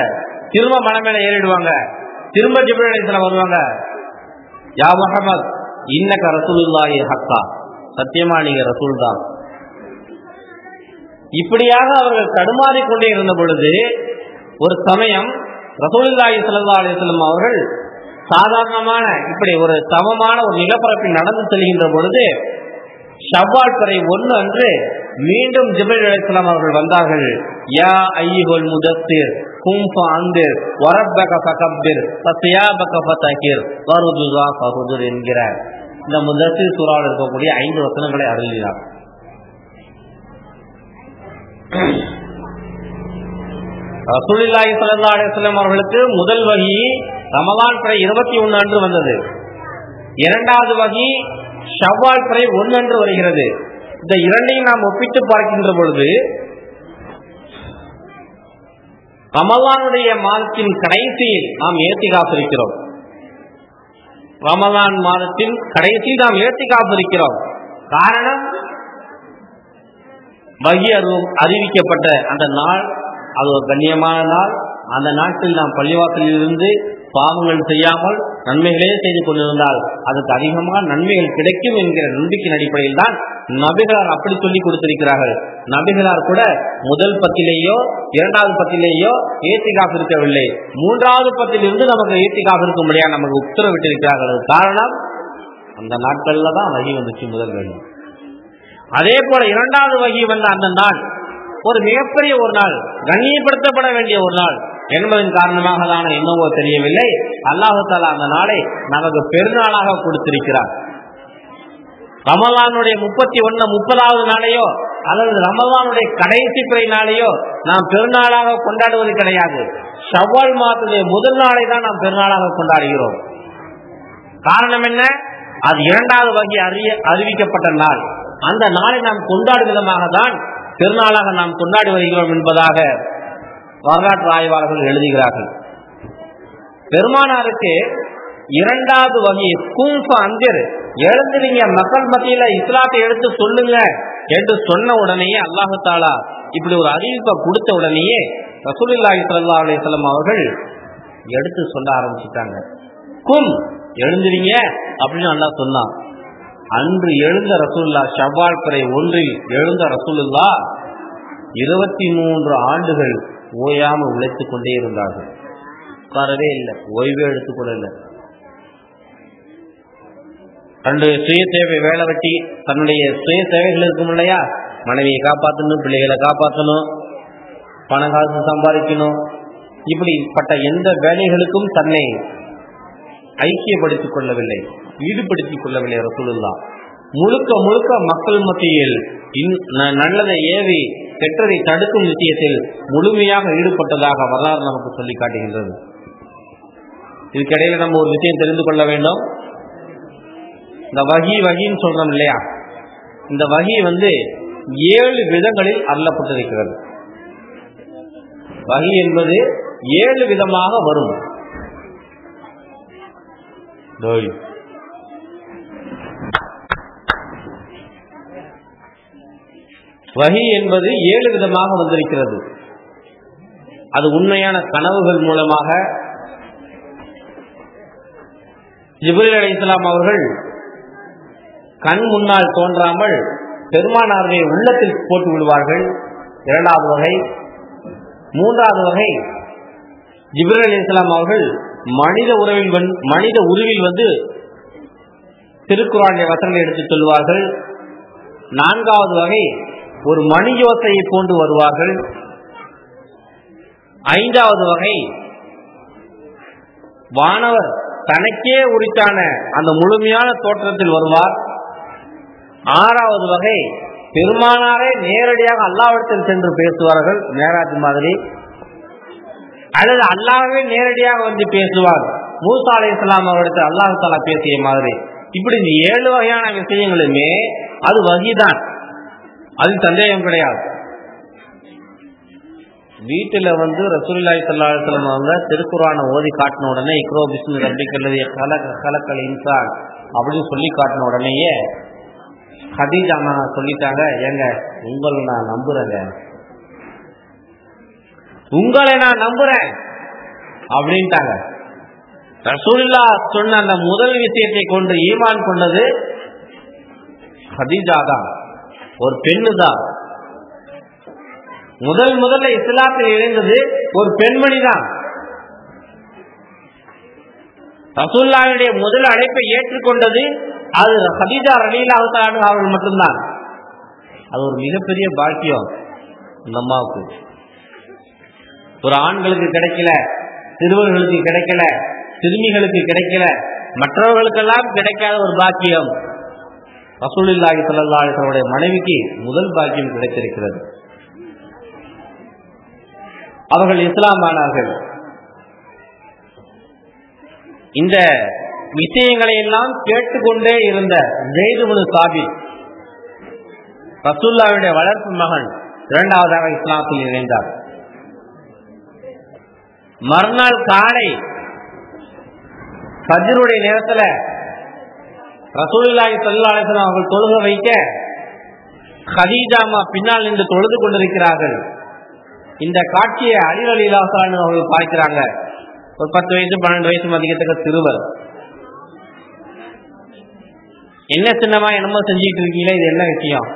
திரும்ப மலை மேல ஏறிடுவாங்க. திரும்ப ஜிப்ரீல் அலைஹிஸ்ஸலாம் வருவாங்க, யா முஹம்மத் இன்னக ரசூலுல்லாஹி ஹக்கா, சத்தியமா நீங்க ரசூல் தான். இப்படியாக அவர்கள் தடுமாறிக் கொண்டே இருந்த பொழுது ஒரு சமயம் ரசூலுல்லாஹி ஸல்லல்லாஹு அலைஹி வஸல்லம் அவர்கள் சாதாரணமான இப்படி ஒரு சமமான ஒரு நிலப்பரப்பில் நடந்து செல்கின்ற பொழுது ஷவ்வால் பிறை 1 அன்று மீண்டும் ஜிப்ரீல் அலைஹிஸ்ஸலாம் அவர்கள் வந்தார்கள். யா அய்யுஹல் முதஸ்ஸிர் கும் ஃபஅன்திர் வரப்பக ஃபகப்பிர் ஃபஸியாபக ஃபதஹிர் வருஜுஸா ஃபஹுதுர் என்கிற இந்த முதஸ்ஸிர் சூராவில் இருக்கக்கூடிய 5 வசனங்களை அருளினார். ரசூலுல்லாஹி ஸல்லல்லாஹு அலைஹி வஸல்லம் அவர்களுக்கு முதல் வஹி ரமலான் பிறை 21 அன்று வந்தது. இரண்டாவது வஹி ஷவ்வால் பிறை 1 அன்று வருகிறது. இந்த இரண்டையும் நாம் ஒப்பிட்டு பார்க்கின்ற பொழுது ரமலானுடைய மாதத்தின் கடைசியில் நாம் ஏத்திகாஃப் இருக்கிறோம். ரமலான் மாதத்தின் கடைசியில் நாம் ஏத்திகாஃப் இருக்கிறோம். காரணம், வஹி அறிவிக்கப்பட்ட அந்த நாள் அது ஒரு கண்ணியமான நாள். அந்த நாட்டில் நாம் பள்ளிவாசலில் இருந்து பாவங்கள் செய்யாமல் நன்மைகளே செய்து கொண்டிருந்தால் அதுக்கு அதிகமாக நன்மைகள் கிடைக்கும் என்கிற நம்பிக்கையின் அடிப்படையில் தான் நபிகளார் அப்படி சொல்லிக் கொடுத்திருக்கிறார்கள். நபிகளார் கூட முதல் பத்திலேயோ இரண்டாவது பத்திலேயோ ஏத்திகாஃப் இருக்கவில்லை, மூன்றாவது பத்திலிருந்து நமக்கு ஏத்திகாஃப் இருக்க முடியாது நமக்கு உத்தரவிட்டிருக்கிறார்கள். காரணம், அந்த நாட்கள்ல தான் வஹி வந்துச்சு முதல் வஹி. அதே போல இரண்டாவது வஹி வந்த அந்த நாள் ஒரு மிகப்பெரிய ஒரு நாள், கண்ணியப்படுத்தப்பட வேண்டிய ஒரு நாள் என்பதன் காரணமாக தான் என்னவோ தெரியவில்லை, அல்லாஹ் தஆலா அந்த நாளை நமக்கு பெருநாளாக கொடுத்திருக்கிறார். ரமலானுடைய 30வது நாளையோ அல்லது ரமலானுடைய கடைசி பிறை நாளையோ நாம் பெருநாளாக கொண்டாடுவது கிடையாது. ஷவ்வால் மாதத்துடைய முதல் நாளை தான் நாம் பெருநாளாக கொண்டாடுகிறோம். காரணம் என்ன? அது இரண்டாவது வகை அறிவிக்கப்பட்ட நாள். அந்த நாளை நாம் கொண்டாடும் விதமாக தான் பெருநாளாக நாம் கொண்டாடி வருகிறோம் என்பதாக வரலாற்று ஆய்வாளர்கள் எழுதுகிறார்கள். பெருமானாருக்கு இரண்டாவது வகை கும்ப அந்திர், எழுந்துறீங்க மக்கள் மத்தியில இஸ்லாத்தை எடுத்து சொல்லுங்க என்று சொன்ன உடனேயே அல்லாஹு தஆலா இப்படி ஒரு அறிவிப்பை கொடுத்த உடனேயே ரசூலுல்லாஹி ஸல்லல்லாஹு அலைஹி வஸல்லம் அவர்கள் எடுத்து சொல்ல ஆரம்பிச்சுட்டாங்க. கும், எழுந்துறீங்க அப்படின்னு அல்லாஹ் சொன்னான். அன்று எழுந்த ரசூலுல்லாஹ், ஷவ்வால் பிறை 1 எழுந்த ரசூலுல்லாஹ் 23 ஆண்டுகள் ஓயாமல் உழைத்துக் கொண்டே இருந்தார்கள். உட்காரவே இல்லை, ஓய்வே எடுத்துக்கொள்ள. தன்னுடைய சுய தேவை வேலை வெட்டி தன்னுடைய சுய தேவைகள் இருக்கும் இல்லையா, மனைவியை காப்பாற்றணும், பிள்ளைகளை காப்பாற்றணும், பணம் காசு சம்பாதிக்கணும், இப்படிப்பட்ட எந்த வேலைகளுக்கும் தன்னை ஐக்கியப்படுத்திக் கொள்ளவில்லை, ஈடுபடுத்திக் கொள்ளவில்லை. ரசூலுல்லாஹ் முழுக்க முழுக்க மக்கள் மத்தியில் நல்லதை ஏவி கெட்டதை தடுக்கும் விஷயத்தில் முழுமையாக ஈடுபட்டதாக வரலாறு நமக்கு சொல்லி காட்டுகின்றது. இதுக்கிடையில நம்ம ஒரு விஷயம் தெரிந்து கொள்ள வேண்டும். இந்த வகின்னு சொல்றோம் இல்லையா, இந்த வகி 7 விதங்களில் அருளப்பட்டிருக்கிறது. வகி என்பது 7 விதமாக வரும். வஹி என்பது 7 விதமாக வந்திருக்கிறது. அது உண்மையான கனவுகள் மூலமாக ஜிப்ரீல் அலைஹிஸ்ஸலாம் அவர்கள் கண் முன்னால் தோன்றாமல் பெருமானாருடைய உள்ளத்தில் போட்டு விடுவார்கள். இரண்டாவது வகை. மூன்றாவது வகை, ஜிப்ரீல் அலைஹிஸ்ஸலாம் அவர்கள் மனித உருவில் திருக்குர்ஆனுடைய வசனங்களை எடுத்து சொல்வார்கள். நான்காவது வகை, ஒரு மணி யோசையை போன்று வருவார்கள். ஐந்தாவது வகை, வானவர் தனக்கே உரித்தான அந்த முழுமையான தோற்றத்தில் வருவார். ஆறாவது வகை, பெருமானாரே நேரடியாக அல்லாஹ்விடத்தில் சென்று பேசுவார்கள் மேராஜ் மாதிரி, அல்லது அல்லாஹ்வே நேரடியாக வந்து பேசுவார் மூசா அலைஹிஸ்ஸலாம் அவரிடத்தில் அல்லாஹ் தஆலா பேசிய மாதிரி. இப்படி இந்த 7 வகையான விஷயங்களுமே அது வஹீதான், அது சந்தேகம் கிடையாது. வீட்டுல ரசூலுல்லாஹி ஸல்லல்லாஹு அலைஹி வஸல்லம் அவங்க திருக்குர்ஆனை ஓதி காட்டின உடனே இக்ரோ பிஸ்மி ரப்பிக்கல்லதி கலக்கல் இன்சான் அப்படின்னு சொல்லி காட்டின உடனேயே ஹதீஜா அம்மா சொல்லிட்டாங்க, ஏங்க உங்களை நான் நம்புறேங்க, உங்களை நான் நம்புறேன் அப்படின்ட்டாங்க. ரசூலுல்லாஹ் சொன்ன அந்த முதல் விஷயத்தை கொண்டு ஈமான் கொண்டது ஹதீஜா தான், ஒரு பெண்ணு தான். முதல்ல இஸ்லாத்தில் இணைந்தது ஒரு பெண்மணி தான். ரசூலுல்லாஹ்வுடைய முதல் அழைப்பை ஏற்றுக்கொண்டது அது ஹதீஜா ரலியல்லாஹு தஆலா அவர்கள் மட்டும்தான். அது ஒரு மிகப்பெரிய பாக்கியம் இந்த அம்மாவுக்கு. ஒரு ஆண்களுக்கு கிடைக்கல, சிறுவர்களுக்கு கிடைக்கல, சிறுமிகளுக்கு கிடைக்கல, மற்றவர்களுக்கெல்லாம் கிடைக்காத ஒரு பாக்கியம் ரசூலுல்லாஹி ஸல்லல்லாஹு அலைஹி வஸல்லம் மனைவிக்கு முதல் பாக்கியம் கிடைத்திருக்கிறது. அவர்கள் இஸ்லாமானார்கள். இந்த விஷயங்களை எல்லாம் கேட்டுக்கொண்டே இருந்த ஸைத் இப்னு சாபித் ரசூலுல்லாஹ்வுடைய வளர்ப்பு மகன் இரண்டாவதாக இஸ்லாத்தில் இணைந்தார். மறுநாள் காலை ஃபஜ்ருடைய நேரத்துல ரசூலுல்லாஹி ஸல்லல்லாஹு அலைஹி வஸல்லம் அவர்கள் தொழுக வைக்க ஹதீஜா அம்மா பின்னால் நின்று தொழுது கொண்டிருக்கிறார்கள். இந்த காட்சியை அலி ரலியல்லாஹு தஆலா அவர்கள் பார்க்கிறாங்க. ஒரு 10 வயசு 12 வயசு மதிக்கத்தக்க சிறுவர். என்ன சின்னமா என்னமோ செஞ்சுட்டு இருக்கீங்களா, இது என்ன விஷயம்?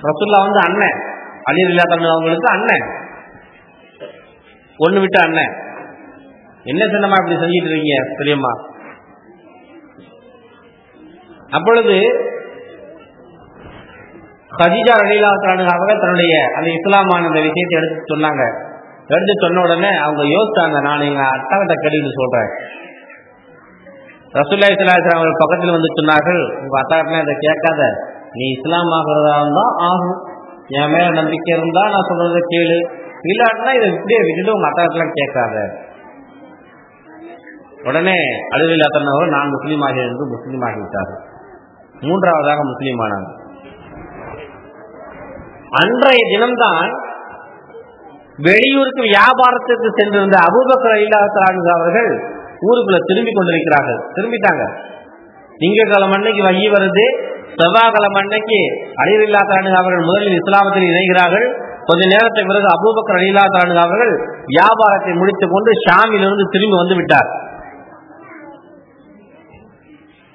ரசூலுல்லாஹ் அண்ணன், அலி ரலியல்லாஹு தஆலா அவங்களுக்கு அண்ணன், ஒண்ணு விட்டு அண்ணன், என்ன சின்னமா இப்படி செஞ்சுட்டு இருக்கீங்க பெரியம்மா? அப்பொழுது ஹதீஜா ரலியல்லாஹு தஆலா அவங்க தன்னுடைய அந்த இஸ்லாமான அந்த விஷயத்தை எடுத்து சொன்னாங்க. எடுத்து சொன்ன உடனே அவங்க யோசிச்சாங்க, நான் எங்க அத்தாகிட்ட கேள்வி சொல்றேன். ரசூலுல்லாஹி ஸல்லல்லாஹு அலைஹி வஸல்லம் பக்கத்தில் வந்து சொன்னார்கள், உங்க அத்தாகிட்ட இதை கேட்காத, நீ இஸ்லாம் ஆகிறதா இருந்தா ஆகும், என் மேல நம்பிக்கை இருந்தா நான் சொல்றதை கேளு, இல்லாட்டினா இதை இப்படியே விட்டுட்டு உங்க அத்தாகிட்டலாம் கேட்காத. உடனே அலி ரலியல்லாஹு தஆலா அவர் நான் முஸ்லீம் ஆகிறேன் என்று முஸ்லீம் ஆகிவிட்டார்கள். மூன்றாவதாக முஸ்லீம் ஆனாங்க. அன்றைய தினம்தான் வெளியூருக்கு வியாபாரத்திற்கு சென்றிருந்த அபூபக்கர் ரலியல்லாஹு தஆலா அவர்கள் ஊருக்குள்ள திரும்பி கொண்டிருக்கிறார்கள். திரும்பிட்டாங்க. திங்கட்கிழமை அன்னைக்கு வஹி வருது, செவ்வாய்க்கிழமை அன்னைக்கு அலி ரலியல்லாஹு தஆலா அவர்கள் முதலில் இஸ்லாமத்தில் இணைகிறார்கள். கொஞ்ச நேரத்துக்கு பிறகு அபூபக்கர் ரலியல்லாஹு தஆலா அவர்கள் வியாபாரத்தை முடித்துக் கொண்டு ஷாமிலிருந்து திரும்பி வந்து விட்டார்.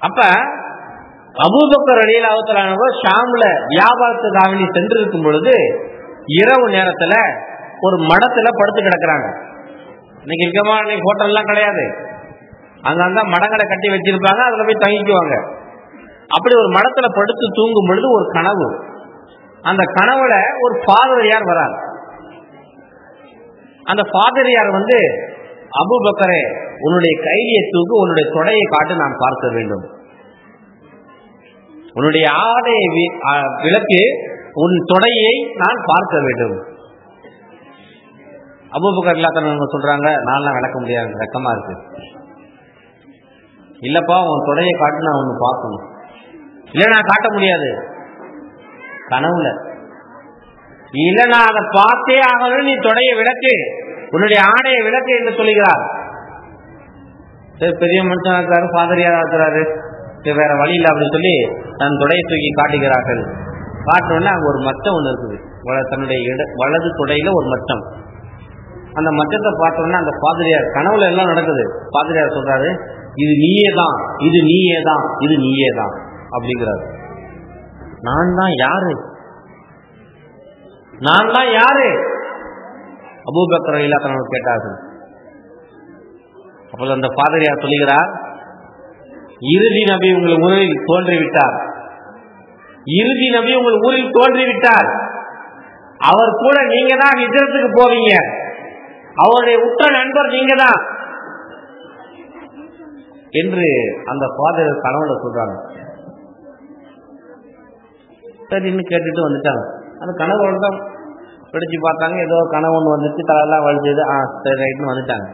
அப்ப அபூபக்கர் ரலியல்லாஹு தஆலா ஷாம்ல வியாபாரத்துக்காக சென்றிருக்கும் பொழுது இரவு நேரத்துல ஒரு மடத்துல படுத்து கிடக்குறாங்க. இன்னைக்கு இருக்கமா, இன்னைக்கு ஹோட்டல் எல்லாம் கிடையாது, அங்க மடங்களை கட்டி வச்சிருப்பாங்க, அதுல போய் தங்கிக்குவாங்க. அப்படி ஒரு மடத்துல படுத்து தூங்கும் பொழுது ஒரு கனவு. அந்த கனவுல ஒரு பாதிரியார் வராங்க. அந்த பாதிரியார் அபூபக்கரே, உன்னுடைய கையை தூக்கு, உன்னுடைய தொடையை காட்டு, நான் பார்க்க வேண்டும், உன்னுடைய ஆடையை விளக்கு, உன் தொடையை நான் பார்க்க வேண்டும். அபூபக்கர் ரலியல்லாஹு சொல்றாங்க, நான்லாம் விளக்க முடியாது, வெக்கமா இருக்கு. இல்லப்பா, உன் தொடையை காட்டு, நான் ஒண்ணு பார்க்கணும். இல்ல நான் காட்ட முடியாது, கனவுல. இல்ல நான் அதை பார்த்தே ஆகணும், நீ தொடையை விளக்கு, உன்னுடைய ஆடையை விளக்கு என்று சொல்லுகிறார். பெரிய மனுஷனா இருக்கிறாரு, பாதிரியாரா இருக்கிறாரு, வேற வழி இல்லை அப்படின்னு சொல்லி தன் தொடையை தூக்கி காட்டுகிறார்கள். காட்டினோடனே அங்க ஒரு மச்சம் ஒண்ணு இருக்குது, தன்னுடைய வலது தொடையில ஒரு மச்சம். அந்த மச்சத்தை பார்த்தோன்னா அந்த பாதிரியார், கனவுல எல்லாம் நடக்குது, பாதிரியார் சொல்றாரு, இது நீயே தான், இது நீயே தான், இது நீயே தான் அப்படிங்கிறாரு. நான் தான் யாரு, நான் தான் யாரு? அபூபக்கர் ரலியல்லாஹு தஆலா கேட்டார்கள். அப்போது அந்த பாதிரியார் சொல்லுகிறார், இறுதி நபி உங்கள் ஊரில் தோன்றிவிட்டார், இறுதி நபி உங்கள் ஊரில் தோன்றிவிட்டார், அவர் கூட நீங்க தான் ஹிஜ்ரத்துக்கு போவீங்க, அவருடைய உற்ற நண்பர் நீங்க தான் என்று அந்த பாதிரியார் கனவுல சொல்றாங்க. சரின்னு கேட்டுட்டு வந்துட்டாங்க. அந்த கனவு தான் பிடிச்சி பார்த்தாங்க, ஏதோ கனவு ஒன்று வந்துச்சு, தலையெல்லாம் வலிச்சது. சரி ரைட்னு வந்துட்டாங்க.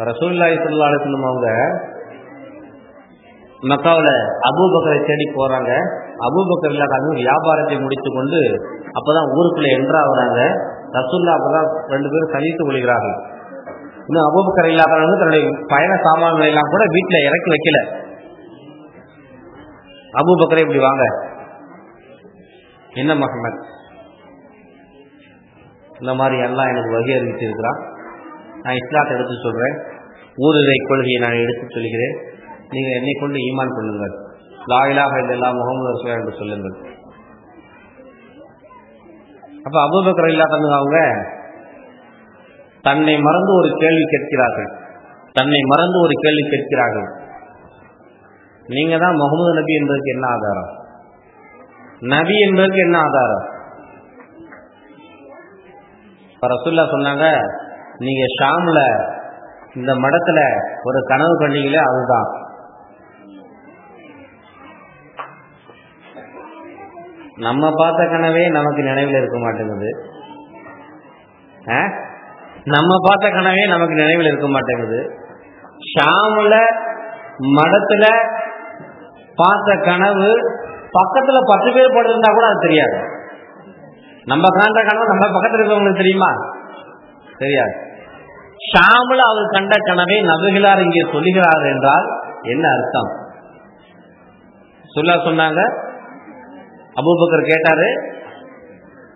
ரசூலுல்லாஹி ஸல்லல்லாஹு அலைஹி வஸல்லம் அவங்க மக்காவில் அபூபக்கரை தேடி போறாங்க. அபூபக்கர் இல்லாத வியாபாரத்தை முடித்து கொண்டு அப்பதான் ஊருக்குள்ள என்ட்ராகிறாங்க. ரசூலுல்லாஹ் அப்பதான் 2 பேரும் சந்தித்து கொள்கிறார்கள். இன்னும் அபூபக்கர் இல்லாதவங்க தன்னுடைய பயண சாமான்களை எல்லாம் கூட வீட்டில் இறக்கி வைக்கல. அபூபக்கரை இப்படி வாங்க, என்ன முஹம்மத், இந்த மாதிரி எல்லாம் எனக்கு வகை அறிவித்து இருக்கிறான், நான் இஸ்லாத்தை எடுத்து சொல்றேன், ஊரிலை கொள்கையை நான் எடுத்து சொல்கிறேன், நீங்க என்னை கொண்டு ஈமான் கொள்ளுங்கள், லா இலாஹ இல்லல்லாஹ் முஹம்மது ரசூலுல்லாஹ் என்று சொல்லுங்கள். அப்ப அபூபக்கர் இல்லாதவங்க அவங்க தன்னை மறந்து ஒரு கேள்வி கேட்கிறார்கள். நீங்க தான் முகமது நபி என்பதற்கு என்ன ஆதாரம்? நபி என்பதற்கு என்ன ஆதாரம்? ரசூலுல்லாஹ் சொன்னாங்க, நீங்க ஷாம்ல இந்த மடத்துல ஒரு கனவு கண்டீங்களே அதுதான். நம்ம பார்த்த கனவே நமக்கு நினைவில் இருக்க மாட்டேங்குது. ஷாம்ல மடத்துல பார்த்த கனவு பக்கத்துல 10 பேர் படுத்திருந்தா கூட அது தெரியாது. நம்ம காண்ற கனவு நம்ம பக்கத்துல இருக்கவங்களுக்கு தெரியுமா? தெரியாது. ஷாம்ல அவர் கண்ட கனவை நபிகளார் இங்கே சொல்லுகிறார் என்றால் என்ன அர்த்தம்? சொன்னாங்க. அபூபக்கர் கேட்டாரு,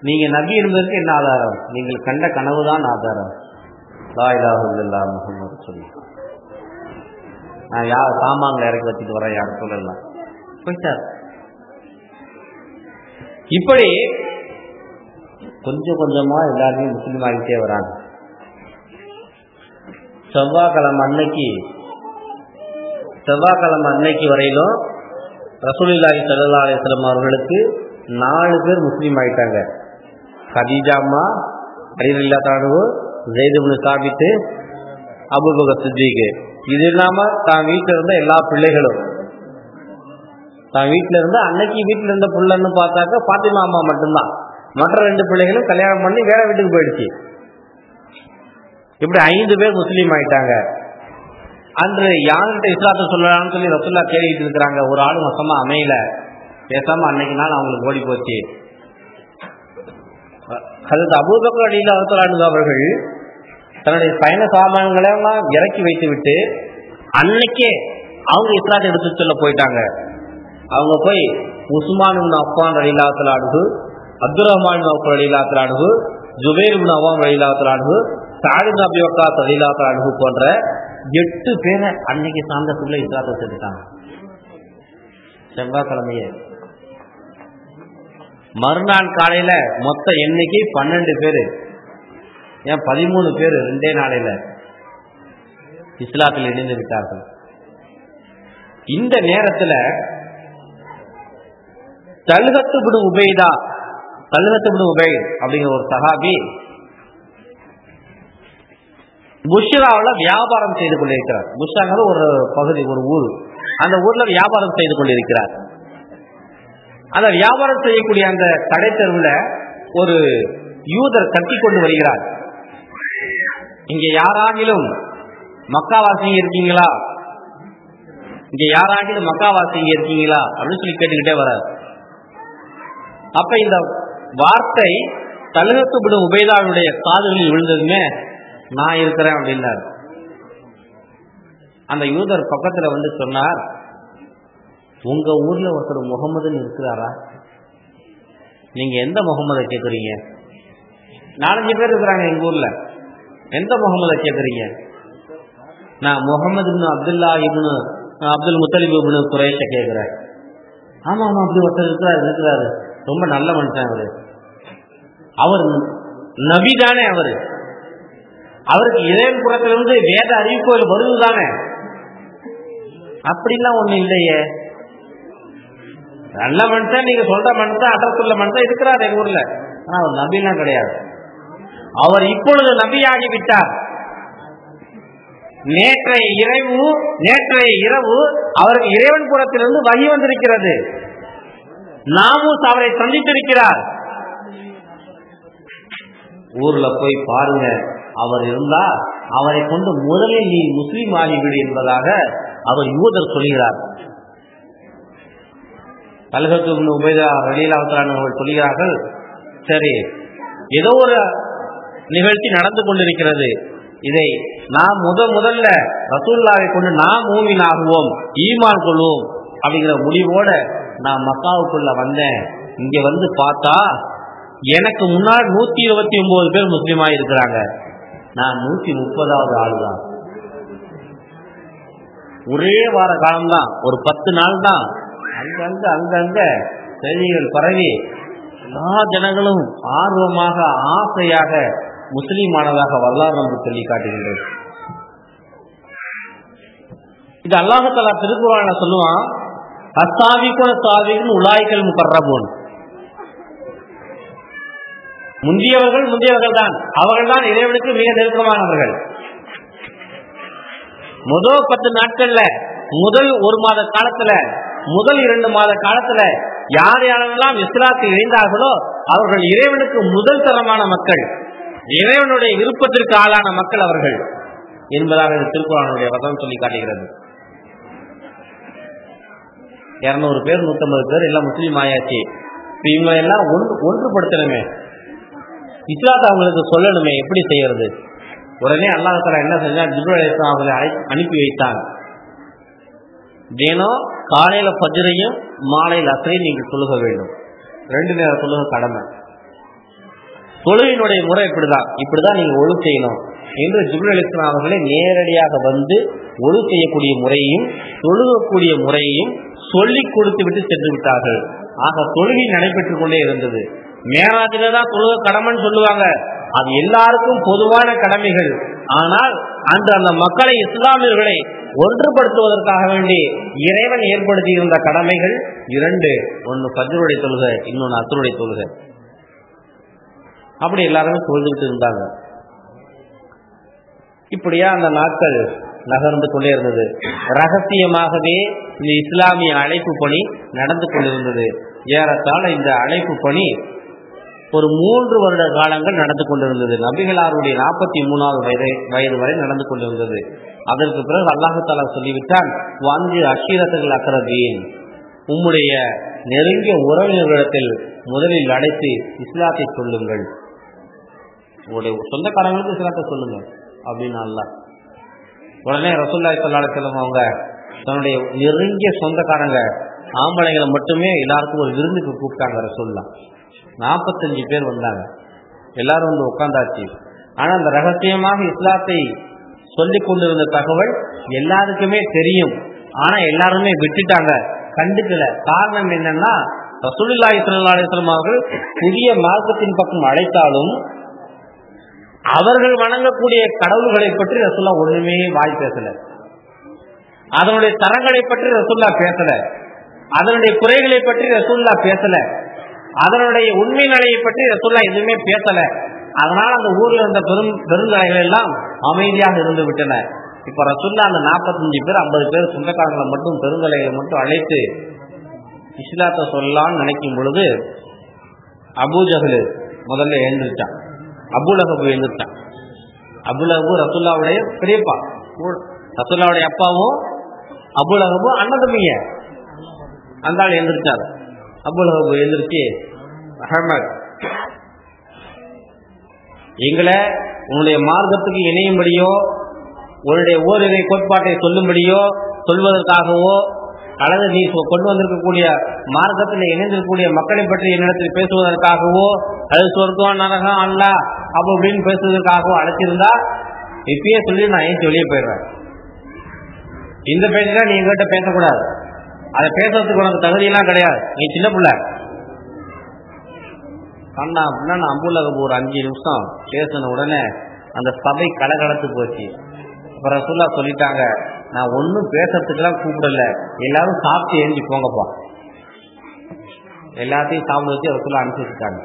நீங்க நபி என்பதற்கு என்ன ஆதாரம்? நீங்கள் கண்ட கனவுதான் ஆதாரம். லா இலாஹ இல்லல்லாஹ் முஹம்மது ரசூலுல்லாஹ். நான் யார் சாமான்ல இறக்கி வச்சுட்டு வரேன், யார் சொல்லலாம் போயிட்டார். இப்படி கொஞ்சம் கொஞ்சமா எல்லாருமே முஸ்லீம் ஆகிட்டே வராங்க. செவ்வாய்க்கிழமை அன்னைக்கு வரையிலும் ரசூலுல்லாஹி ஸல்லல்லாஹு அலைஹி வஸல்லம் அவர்களுக்கு 4 பேர் முஸ்லீம் ஆயிட்டாங்க. கதீஜா அம்மா ரலியல்லாஹு அன்ஹு, ஸைத் இப்னு சாபித், அபூபக்கர் சித்திக். இது இல்லாம தான் வீட்டில் இருந்த எல்லா பிள்ளைகளும், தான் வீட்டில் இருந்த அன்னைக்கு வீட்டில் இருந்த பிள்ளைன்னு பார்த்தாக்க பாத்திமா அம்மா மட்டும்தான். மற்ற 2 பிள்ளைகளும் கல்யாணம் பண்ணி வேற வீட்டுக்கு போயிடுச்சு. இப்படி 5 பேர் முஸ்லீம் ஆயிட்டாங்க. அன்று யார்கிட்ட இஸ்லாத்தை சொல்லலாம்னு சொல்லி ரசூலுல்லாஹ் தேடிட்டு இருக்கிறாங்க. ஒரு ஆளு மொத்தமா அமையல. பேசாம அன்னைக்கு நாள் அவங்களுக்கு ஓடி போச்சு. ஹஜ்ரத் அபூபக்கர் ரலியல்லாஹு அன்ஹு அவர்கள் தன்னுடைய பயண சாமான்களை எல்லாம் இறக்கி வைத்து விட்டு அன்னைக்கே அவங்க இஸ்லாத்தை எடுத்து சொல்ல போயிட்டாங்க. அவங்க போய் உஸ்மான் இப்னு அஃபான் ரலியல்லாஹு அன்ஹு, அப்துர் ரஹ்மான் இப்னு அவ்ஃப் ரலியல்லாஹு அன்ஹு, ஜுபைர் இப்னு அவ்வாம் ரலியல்லாஹு அன்ஹு, சஅத் இப்னு அபீ வக்காஸ் ரலியல்லாஹு அன்ஹு போன்ற 8 பேரை அன்னைக்கு சாந்தத்துக்குள்ள இஸ்லாத்தை சேர்த்துட்டாங்க. செவ்வாய்க்கிழமையே. மறுநாள் காலையில மொத்த எண்ணிக்கை 12 பேரு, ஏன் 13 பேரு 2 நாளையில இஸ்லாத்தில் இணைந்து விட்டார்கள். இந்த நேரத்துல தல்ஹத் இப்னு உபைத் அப்படிங்கிற ஒரு சஹாபி புஷ்ராவுல வியாபாரம் செய்து கொண்டிருக்கிறார். புஷ்ராங்கிறது ஒரு பகுதி, ஒரு ஊர். அந்த ஊர்ல வியாபாரம் செய்து கொண்டிருக்கிறார். அந்த வியாபாரம் செய்யக்கூடிய அந்த கடை தெருவுல ஒரு யூதர் கட்டி கொண்டு வருகிறார். இங்க யாராகிலும் மக்காவாசிங்க இருக்கீங்களா, அப்படின்னு சொல்லி கேட்டுக்கிட்டே வர்றார். அப்ப இந்த வார்த்தை தல்ஹத் இப்னு உபைதாவுடைய காதுகளில் விழுந்ததுமே நான் இருக்கிறேன் அப்படின்னார். அந்த யூதர் பக்கத்துல வந்து சொன்னார், உங்க ஊர்ல ஒருத்தர் முகமதுன்னு இருக்கிறாரா? நீங்க எந்த முகமதை கேட்குறீங்க? 4-5 பேர் இருக்கிறாங்க எங்க ஊர்ல, எந்த முகமதை கேட்குறீங்க? நான் முகமது இப்னு அப்துல்லா இப்னு அப்துல் முத்தலிப் இப்னு குரைஷ கேட்கிறேன். ஆமா ஆமா, அப்படி ஒருத்தர் இருக்கிறாரு, ரொம்ப நல்ல மனுஷன் அவர் நபி தானே, அவருக்கு இறைவன் புறத்திலிருந்து வேத அறிவிப்புகள் வருது தானே? அப்படிலாம் ஒண்ணு இல்லையே. நல்ல மனுஷன், நீங்க சொல்ற மனுஷன், அட்ரஸ் மனுஷன் இருக்கிறார் எங்க ஊர்ல, ஆனா அவர் நபிலாம் கிடையாது. அவர் இப்பொழுது நபியாகி விட்டார். நேற்றைய இரவு அவருக்கு இறைவன் புறத்திலிருந்து வகி வந்திருக்கிறது. நாமூஸ் அவரை சந்தித்திருக்கிறார். ஊர்ல போய் பாருங்க, அவர் இருந்தா அவரை கொண்டு முதலில் நீ முஸ்லீம் ஆகிவிடு என்பதாக அவர் யூதர் சொல்கிறார். தல்ஹத் இப்னு உபைதா ரலியல்லாஹு தஆலா அவர்கள் சொல்கிறார்கள், சரி ஏதோ ஒரு நிகழ்ச்சி நடந்து கொண்டிருக்கிறது, இதை நாம் முதல்ல ரசூலுல்லாஹை கொண்டு நாம் மூமின் ஆகுவோம், ஈமான் கொள்வோம் அப்படிங்கிற முடிவோட நான் மக்காவுக்குள்ள வந்தேன். இங்க வந்து பார்த்தா எனக்கு முன்னாடி 129 பேர் முஸ்லீமா இருக்கிறாங்க, நான் 130வது ஆளுதான். ஒரே வார காலம்தான், ஒரு 10 நாள் தான். அங்கங்க செய்திகள் பரவி எல்லா ஜனங்களும் ஆர்வமாக ஆசையாக முஸ்லீமானதாக வரலாறு நமக்கு சொல்லி காட்டுகின்றது. இது அல்லாஹ் தஆலா திருக்குர்ஆன்ல சொல்லுவான், அஸ்ஸாபிகுன ஸாபிகுன் உலாயிகல் முகர்ரபூன். முந்தியவர்கள் தான், அவர்கள் தான் இறைவனுக்கு மிக நெருக்கமானவர்கள். முதல் 10 நாட்கள்ல, முதல் 1 மாத காலத்துல, முதல் 2 மாத காலத்துல யார் யாரெல்லாம் இஸ்லாத்தில் இணைந்தார்களோ அவர்கள் இறைவனுக்கு முதல் தரமான மக்கள், இறைவனுடைய விருப்பத்திற்கு ஆளான மக்கள் அவர்கள் என்பதாக திருக்குர்ஆனுடைய வசனம் சொல்லி காட்டுகிறது. 200 பேர் 150 பேர் எல்லாம் முஸ்லீம் ஆயாச்சு. இவங்க எல்லாம் ஒன்றுபடுத்தணுமே, இஸ்லாத்தை அவங்களுக்கு சொல்லணுமே, எப்படி செய்யறது? உடனே அல்லாஹ் தஆலா என்ன செஞ்சான், ஜிப்ரீல் அலைஹிஸ்ஸலாம் அவர்களை அனுப்பி வைத்தான். தினம் காலையில ஃபஜ்ரையும் மாலையில் அஸ்ரையும் நீங்கள் தொழுக வேண்டும். 2 நேர தொழுக கடமை. தொழுகையினுடைய முறை இப்படிதான் நீங்க ஒழு செய்யணும் என்று ஜிப்ரீல் அலைஹிஸ்ஸலாம் அவர்களை நேரடியாக வந்து ஒழு செய்யக்கூடிய முறையையும் தொழுகக்கூடிய முறையையும் சொல்லிக் கொடுத்து விட்டு சென்று விட்டார்கள். ஆக தொழுகை நடைபெற்றுக் கொண்டே இருந்தது. மேராஜில தான் தொழுக கடமைன்னு சொல்லுவாங்க, அது எல்லாருக்கும் பொதுவான கடமைகள். ஆனால் அன்று அந்த மக்களை, இஸ்லாமியர்களை ஒன்றுபடுத்துவதற்காக வேண்டி இறைவன் ஏற்படுத்தி இருந்த கடமைகள் 2. ஒன்னு ஃபஜ்ருடைய தொழுகை, இன்னொன்னு அஸ்ருடைய தொழுகை. அப்படி எல்லாருமே தொழுதுகிட்டு இருந்தாங்க. இப்படியா அந்த நாட்கள் நகர்ந்து கொண்டே இருந்தது. ரகசியமாகவே இந்த இஸ்லாமிய அழைப்பு பணி நடந்து கொண்டிருந்தது. ஏறத்தாழ இந்த அழைப்பு பணி ஒரு 3 வருட காலங்கள் நடந்து கொண்டிருந்தது. நபிகளாருடைய 43வது வயது வரை நடந்து கொண்டிருந்தது. அதற்கு பிறகு அல்லாஹ் தஆலா சொல்லிவிட்டான், வந்து அஷீரத்துல் அக்ரபீன், உம்முடைய நெருங்கிய உறவினர்களிடத்தில் முதலில் அழைத்து இஸ்லாத்தை சொல்லுங்கள், உங்களுடைய சொந்தக்காரங்களுக்கு இஸ்லாத்தை சொல்லுங்க அப்படின்னு அல்லாஹ். உடனே ரசூலுல்லாஹி ஸல்லல்லாஹு அலைஹி வஸல்லம் அவங்க தன்னுடைய நெருங்கிய சொந்தக்காரங்க ஆம்பளைங்களை மட்டுமே எல்லாருக்கும் ஒரு விருந்துக்கு கூப்பிட்டாங்க. ரசூலுல்லாஹ் 45 பேர் வந்தாங்க. எல்லாரும் வந்து உட்கார்ந்தாச்சு. ஆனா அந்த ரகசியமாக இஸ்லாத்தை சொல்லிக் கொண்டிருந்த தகவல் எல்லாருக்குமே தெரியும். ஆனா எல்லாருமே விட்டுட்டாங்க, கண்டுக்கல. காரணம் என்னன்னா, ரசூலுல்லாஹி ஸல்லல்லாஹு அலைஹி வஸல்லம் அவர்கள் புதிய மார்க்கத்தின் பக்கம் அழைத்தாலும் அவர்கள் வணங்கக்கூடிய கடவுள்களை பற்றி ரசூலுல்லாஹ் ஒண்ணுமே வாய் பேசல. அதனுடைய தரங்களை பற்றி ரசூலுல்லாஹ் பேசல. அதனுடைய குறைகளை பற்றி ரசூலுல்லாஹ் பேசல. அதனுடைய உண்மை நிலையை பற்றி ரசூலுல்லாஹ் எதுவுமே பேசல. அதனால அந்த ஊர்ல இருந்த பெருங்கலைகள் எல்லாம் அமைதியாக இருந்து விட்டன. இப்ப ரசூலுல்லாஹ் அந்த 45 பேர் 50 பேர் சொந்தக்காரங்களை மட்டும், பெருங்கலைகளை மட்டும் அழைத்து இஸ்லாத்தை சொல்லலாம்னு நினைக்கும் பொழுது அபூஜஹல் முதல்ல எழுந்திருச்சான், அபூலஹப் எழுந்திருச்சான். அபூலஹப் ரசூலுல்லாஹ்வுடைய பெரியப்பா, ரசூலுல்லாஹ்வுடைய அப்பாவும் அபூலஹப்பும் அண்ணன் தம்பிங்க. அந்த ஆள் எழுந்திருச்சார். அபூலஹப் எழுந்திருச்சு, அஹ்மத், எங்களை உன்னுடைய மார்க்கத்துக்கு இணையும்படியோ உன்னுடைய ஓரிரை கோட்பாட்டை சொல்லும்படியோ சொல்வதற்காகவோ அல்லது நீ கொண்டு வந்திருக்கக்கூடிய மார்க்கத்தில் இணைந்திருக்கக்கூடிய மக்களை பற்றி என்னிடத்தில் பேசுவதற்காகவோ அது சொர்க்கம் நரகம் அல்லாஹ் அப்ப அப்படின்னு பேசுவதற்காகவோ அழைச்சிருந்தா இப்பயே சொல்லி நான் ஏன் வெளியே போயிடுறேன். இந்த பேச்சுதான் நீ எங்கிட்ட பேசக்கூடாது, அதை பேசுறதுக்கு உனக்கு தகுதியெல்லாம் கிடையாது, நீ சின்ன பிள்ளை அண்ணா அப்படின்னா. நான் அபூலஹப் ஒரு 5 நிமிஷம் பேசின உடனே அந்த சபை கலகலத்து போச்சு. அப்புறம் ரசூலுல்லாஹ் சொல்லிட்டாங்க, நான் ஒன்னும் பேசுறதுக்கெல்லாம் கூப்பிடல, எல்லாரும் சாப்பிட்டு எழுந்து போங்கப்பா. எல்லாத்தையும் சாப்பிட வச்சு ரசூலுல்லாஹ் அனுப்பி வச்சுட்டாங்க.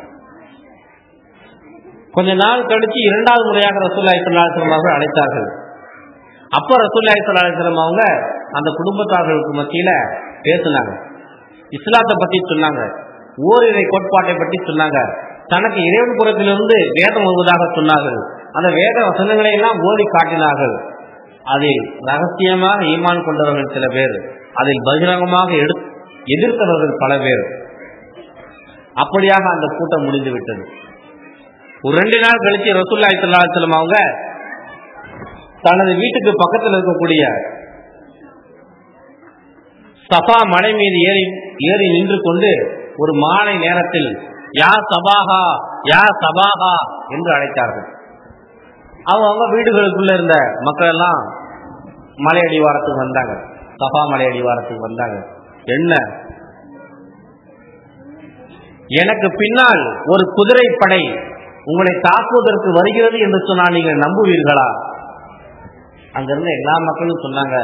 கொஞ்ச நாள் கழிச்சு 2வது முறையாக ரசூலுல்லாஹி ஸல்லல்லாஹு அலைஹி வஸல்லம் அழைத்தார்கள். அப்ப ரசூலுல்லாஹி ஸல்லல்லாஹு அலைஹி வஸல்லம் அவங்க அந்த குடும்பத்தார்களுக்கு மத்தியில பேசினாங்க, இஸ்லாத்தை பத்தி சொன்னாங்க. ஓரிரை கோட்பாட்டை பற்றி சொன்னாங்க. தனக்கு இறைவன் புறத்திலிருந்து வேதம் வருவதாக சொன்னார்கள். அந்த வேத வசனங்களை எல்லாம் ஓதி காட்டினார்கள். அதில் ரகசியமாக ஈமான் கொண்டவர்கள் சில பேர், அதில் பகிரங்கமாக எதிர்த்தவர்கள் பல பேர். அப்படியாக அந்த கூட்டம் முடிந்து விட்டது. ஒரு 2 நாள் கழிச்சு ரசூலுல்லாஹி ஸல்லல்லாஹு அலைஹி வஸல்லம் அவங்க தனது வீட்டுக்கு பக்கத்தில் இருக்கக்கூடிய சஃபா மலை மீது ஏறி நின்று கொண்டு ஒரு மாலை நேரத்தில் யா சபாஹா யா சபாஹா என்று அழைத்தார்கள். அவங்க வீடுகளுக்குள்ள இருந்த மக்கள் எல்லாம் மலை அடிவாரத்துக்கு வந்தாங்க. சஃபா மலை அடிவாரத்துக்கு வந்தாங்க. என்ன, எனக்கு பின்னால் ஒரு குதிரை படை உங்களை தாக்குவதற்கு வருகிறது என்று சொன்னால் நீங்கள் நம்புவீர்களா? அங்கிருந்த எல்லா மக்களும் சொன்னாங்க,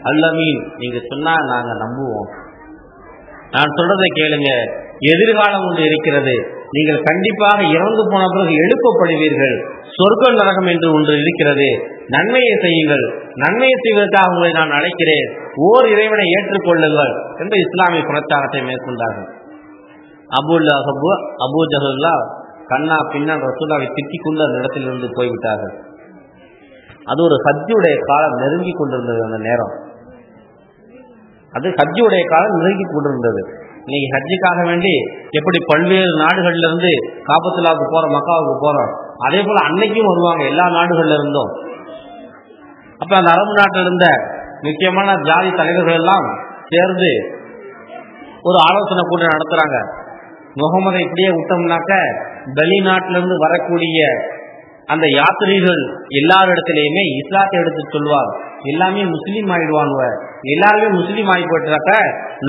அல்லமீன், நீங்க சொன்னா நாங்க நம்புவோம். நான் சொல்றதை கேளுங்க, எதிர்காலம் ஒன்று இருக்கிறது. நீங்கள் கண்டிப்பாக இறந்து போன பிறகு எழுப்பப்படுவீர்கள். சொர்க்க நரகம் என்று ஒன்று இருக்கிறது. நன்மையை செய்யுங்கள். நன்மையை செய்வதற்காக உங்களை நான் அழைக்கிறேன். ஓர் இறைவனை ஏற்றுக்கொள்ளுங்கள் என்று இஸ்லாமிய பிரச்சாரத்தை மேற்கொண்டார்கள். அபூ ஜஹல்லா கண்ணா பின்னால் ரசூலுல்லாஹை திட்டிக் கொண்டு அந்த இடத்திலிருந்து போய்விட்டார்கள். அது ஒரு ஹஜ்ஜுடைய காலம் நெருங்கி கொண்டிருந்தது. அந்த நேரம் அது ஹஜ்ஜுடைய காலம் நெருங்கி கொண்டிருந்தது. இன்னைக்கு ஹஜ்ஜுக்காக வேண்டி எப்படி பல்வேறு நாடுகள்ல இருந்து காபத்துல்லாவுக்கு போறோம், மக்காவுக்கு போறோம், அதே போல அன்னைக்கும் வருவாங்க எல்லா நாடுகள்ல இருந்தும். அப்ப அந்த அரபு நாட்டில் இருந்த முக்கியமான ஜாதி தலைவர்கள் எல்லாம் சேர்ந்து ஒரு ஆலோசனை கூட்டம் நடத்துறாங்க. முகமதை இப்படியே விட்டோம்னாக்க வெளிநாட்டிலிருந்து வரக்கூடிய அந்த யாத்திரிகள் எல்லாரிடத்திலையுமே இஸ்லாத்தை எடுத்து சொல்வார், எல்லாமே முஸ்லீம் ஆயிடுவாங்க. எல்லாருமே முஸ்லீம் ஆகி போயிட்டாக்க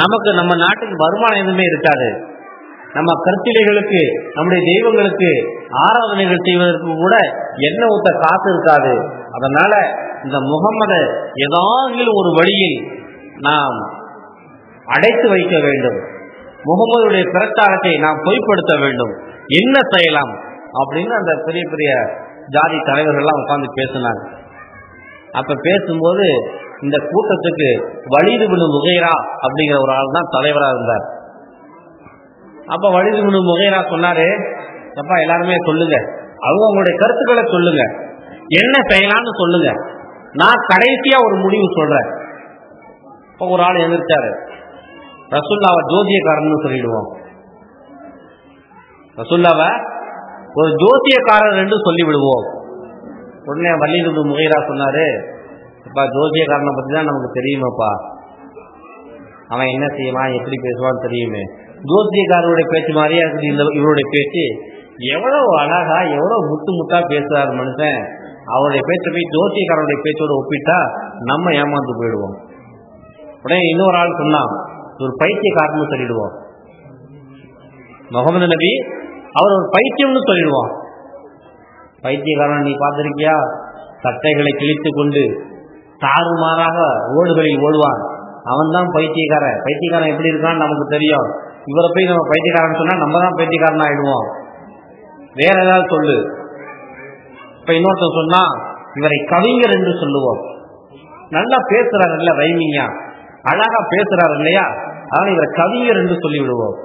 நமக்கு நம்ம நாட்டுக்கு வருமானம் எதுவுமே இருக்காது. நம்ம கற்சிலைகளுக்கு, நம்முடைய தெய்வங்களுக்கு ஆராதனைகள் செய்வதற்கு கூட எண்ணெய் ஊத்த காசு இருக்காது. அதனால இந்த முகம்மதை ஏதாவது ஒரு வழியில் நாம் அடைத்து வைக்க வேண்டும். முகமதுடைய பிரச்சாரத்தை நாம் பொய்ப்படுத்த வேண்டும். என்ன செய்யலாம் அப்படின்னு அந்த பெரிய பெரிய ஜாதி தலைவர்கள்லாம் உட்கார்ந்து பேசினாங்க. அப்ப பேசும்போது இந்த கூட்டத்துக்கு வலீது பின் முகைரா அப்படிங்கிற ஒரு ஆள் தான் தலைவரா இருந்தார். அப்ப வலீது பின் முகைரா சொன்னாரு, அப்பா எல்லாருமே சொல்லுங்க, அவங்களுடைய கருத்துக்களை சொல்லுங்க, என்ன செய்யலாம்னு சொல்லுங்க, நான் கடைசியா ஒரு முடிவு சொல்றேன். இப்ப ஒரு ஆள் எதிர்த்தாரு, ரசூலுல்லாஹ்வை ஜோதியக்காரன்னு சொல்லிடுவோம். ரசூலுல்லாஹ்வை ஒரு ஜோதியக்காரர் என்று சொல்லி விடுவோம். உடனே வலீது பின் முகைரா சொன்னாரு, அப்பா ஜோதியக்காரனை பத்தி தான் நமக்கு தெரியுமாப்பா, அவன் என்ன செய்வான் எப்படி பேசுவான்னு தெரியுமே. ஜோதியக்காரருடைய பேச்சு மாதிரியா இருக்குது இந்த இவருடைய பேச்சு. எவ்வளவு அழகா எவ்வளவு முத்து முத்தா பேசுறாரு மனுஷன். அவருடைய பேச்சை போய் ஜோதியக்காரருடைய பேச்சோட ஒப்பிட்டா நம்ம ஏமாந்து போயிடுவோம். உடனே இன்னொரு ஆள் சொன்னான், ஒரு பைத்தியக்காரன்னு சொல்லிடுவோம். முகமது நபி அவர் ஒரு பைத்தியம்னு சொல்லிடுவோம். பைத்தியக்காரன் நீ பார்த்திருக்கியா? சட்டைகளை கிழித்து கொண்டு தாறுமாறாக ஓடுகளில் ஓடுவான், அவன் தான் பைத்தியக்காரன். பைத்தியக்காரன் எப்படி இருக்கான்னு நமக்கு தெரியும். இவரை போய் நம்ம பைத்தியக்காரன் சொன்னா நம்ம தான் பைத்தியக்காரன் ஆயிடுவோம். வேற ஏதாவது சொல்லு. இப்ப இன்னொருத்தன் சொன்னா இவரை கவிஞர் என்று சொல்லுவோம். நல்லா பேசுறாரு இல்ல, ரைமிங்கா அழகா பேசுறாரு இல்லையா, அதனால இவரை கவிஞர் என்று சொல்லி விடுவோம்.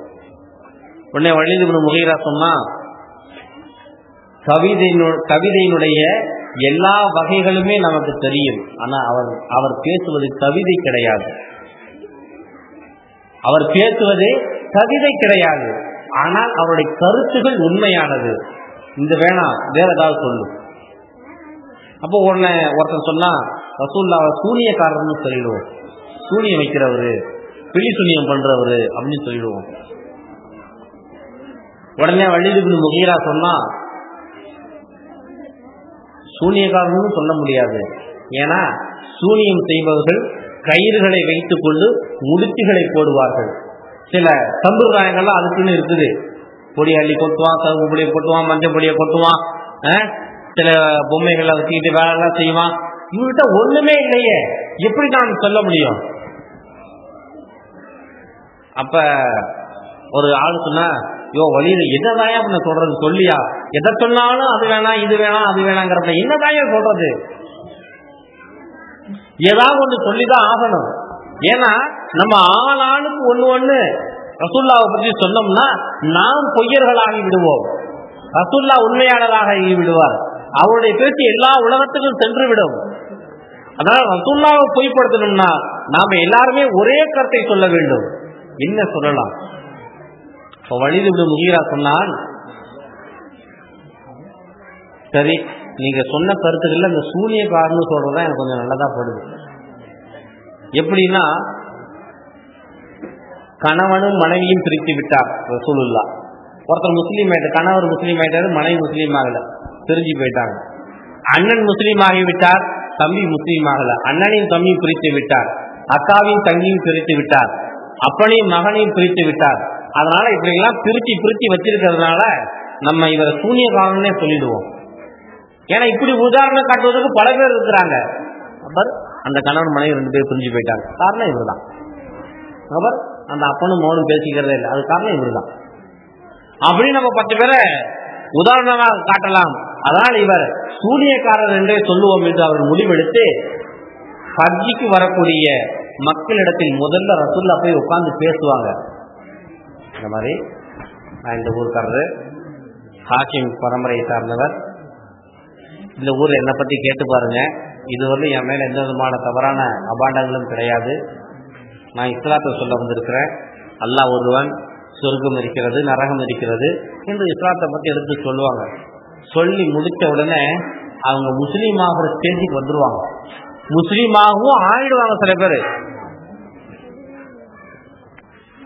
உடனே வலீது பின் முகைரா சொன்னா, கவிதையினுடைய எல்லா வகைகளுமே நமக்கு தெரியும், ஆனா அவர் பேசுவது கவிதை கிடையாது. அவர் பேசுவது கவிதை கிடையாது, ஆனால் அவருடைய கருத்துகள் உண்மையானது. இந்த வேணாம், வேற ஏதாவது சொல்லு. அப்போ உடனே ஒருத்தன் சொன்னா, ரசூலுல்லாஹ்வை சூனியக்காரர்னு சொல்லிடுவோம். சூனியம் வைக்கிறவரு, பிழி சூனியம் பண்றவரு அப்படின்னு சொல்லிடுவோம். உடனே வலீது பின் முகைரா சொன்னா, சூனியக்காரன்னு சொல்ல முடியாது. ஏன்னா சூனியம் செய்பவர்கள் கயிறுகளை வைத்துக் கொண்டு முடிச்சுகளை போடுவார்கள். சில சம்பிரதாயங்கள்லாம் அதுக்குன்னு இருக்குது. பொடி அள்ளி கொட்டுவான், சருப்பு பொடியை கொட்டுவான், மஞ்சள் பொடியை கொட்டுவான், சில பொம்மைகளை வச்சுக்கிட்டு வேலை எல்லாம் செய்வான். இவர்கிட்ட ஒண்ணுமே இல்லையே, எப்படி நான் சொல்ல முடியும்? அப்ப ஒரு ஆள் சொன்னா, யோ வழியில எததாயா பண்ண சொல்றது, சொல்லியா எதை சொன்னாலும் அது வேணாம் இது வேணாம் அது வேணாங்கிறப்ப என்னதாயா சொல்றது? ஏதாவது ஒன்று சொல்லிதான் ஆகணும். ஏன்னா நம்ம ஆளாளுக்கு ஒண்ணு ரசூலுல்லாஹை பற்றி சொன்னோம்னா நாம் பொய்யர்களாகி விடுவோம். ரசூலுல்லாஹ் உண்மையாளராக ஆகி விடுவார். அவருடைய பேச்சு எல்லா உலகத்துக்கும் சென்று விடும். அதனால ரசூலுல்லாஹை பொய்ப்படுத்தணும்னா நாம எல்லாருமே ஒரே கருத்தை சொல்ல வேண்டும். என்ன சொல்லலாம்? வலிது இப்னு முகீரா சொன்னான், சரி நீங்க சொன்ன கருத்துக்கள்ல இந்த சூனியக்காரன்னு சொல்றதுதான் எனக்கு கொஞ்சம் நல்லதா படுது. எப்படின்னா, கணவனும் மனைவியும் பிரித்து விட்டார் ரசூலுல்லாஹ். ஒருத்தர் முஸ்லீம் ஆயிட்டு, கணவர் முஸ்லீம் ஆயிட்டாரு, மனைவி முஸ்லீம் ஆகல, பிரிஞ்சு போயிட்டாங்க. அண்ணன் முஸ்லீம் ஆகிவிட்டார், தம்பி முஸ்லீம் ஆகல. அண்ணனையும் தம்பியும் பிரித்து விட்டார், அக்காவையும் தங்கியும் பிரித்து விட்டார், அப்பனையும் மகனையும் பிரித்து விட்டார். அதனால இப்படி எல்லாம் பிரிச்சு பிரிச்சு வச்சிருக்கிறதுனால நம்ம இவரை சூனியக்காரனே சொல்லிடுவோம். ஏன்னா இப்படி உதாரணம் காட்டுவதற்கு பல பேர் இருக்கிறாங்க. அவர் அந்த கணவன் மனைவி 2 பேர் பிரிஞ்சு போயிட்டாங்க, காரணம் இவர்தான். அவர் அந்த அப்பனும் மகனும் பேசிக்கிறதே இல்லை, அது காரணம் இவர்தான். அப்படி நம்ம 10 பேரை உதாரணமாக காட்டலாம். அதனால் இவர் சூனியக்காரர் என்றே சொல்லுவோம் என்று அவர் முடிவெடுத்து ஹஜ்ஜிக்கு வரக்கூடிய மக்களிடத்தில் முதல்ல ரசூலுல்லாஹ் போய் உட்கார்ந்து பேசுவாங்க. இந்த மாதிரி, நான் இந்த ஊருக்காரரு, ஹாக்கிம் பரம்பரையை சார்ந்தவர், இந்த ஊர் என்னை பத்தி கேட்டு பாருங்க, இதுவரை என் மேல எந்த விதமான தவறான அபாண்டங்களும் கிடையாது, நான் இஸ்லாத்தை சொல்ல வந்திருக்கிறேன், அல்லாஹ் ஒருவன், சொர்க்கம் இருக்கிறது, நரகம் இருக்கிறது என்று இஸ்லாத்தை பத்தி எடுத்து சொல்லுவாங்க. சொல்லி முடிச்ச உடனே அவங்க முஸ்லீம் ஆகிற ஸ்டேஜுக்கு வந்துருவாங்க. முஸ்லீமாகவும் ஆயிடுவாங்க சில பேர்.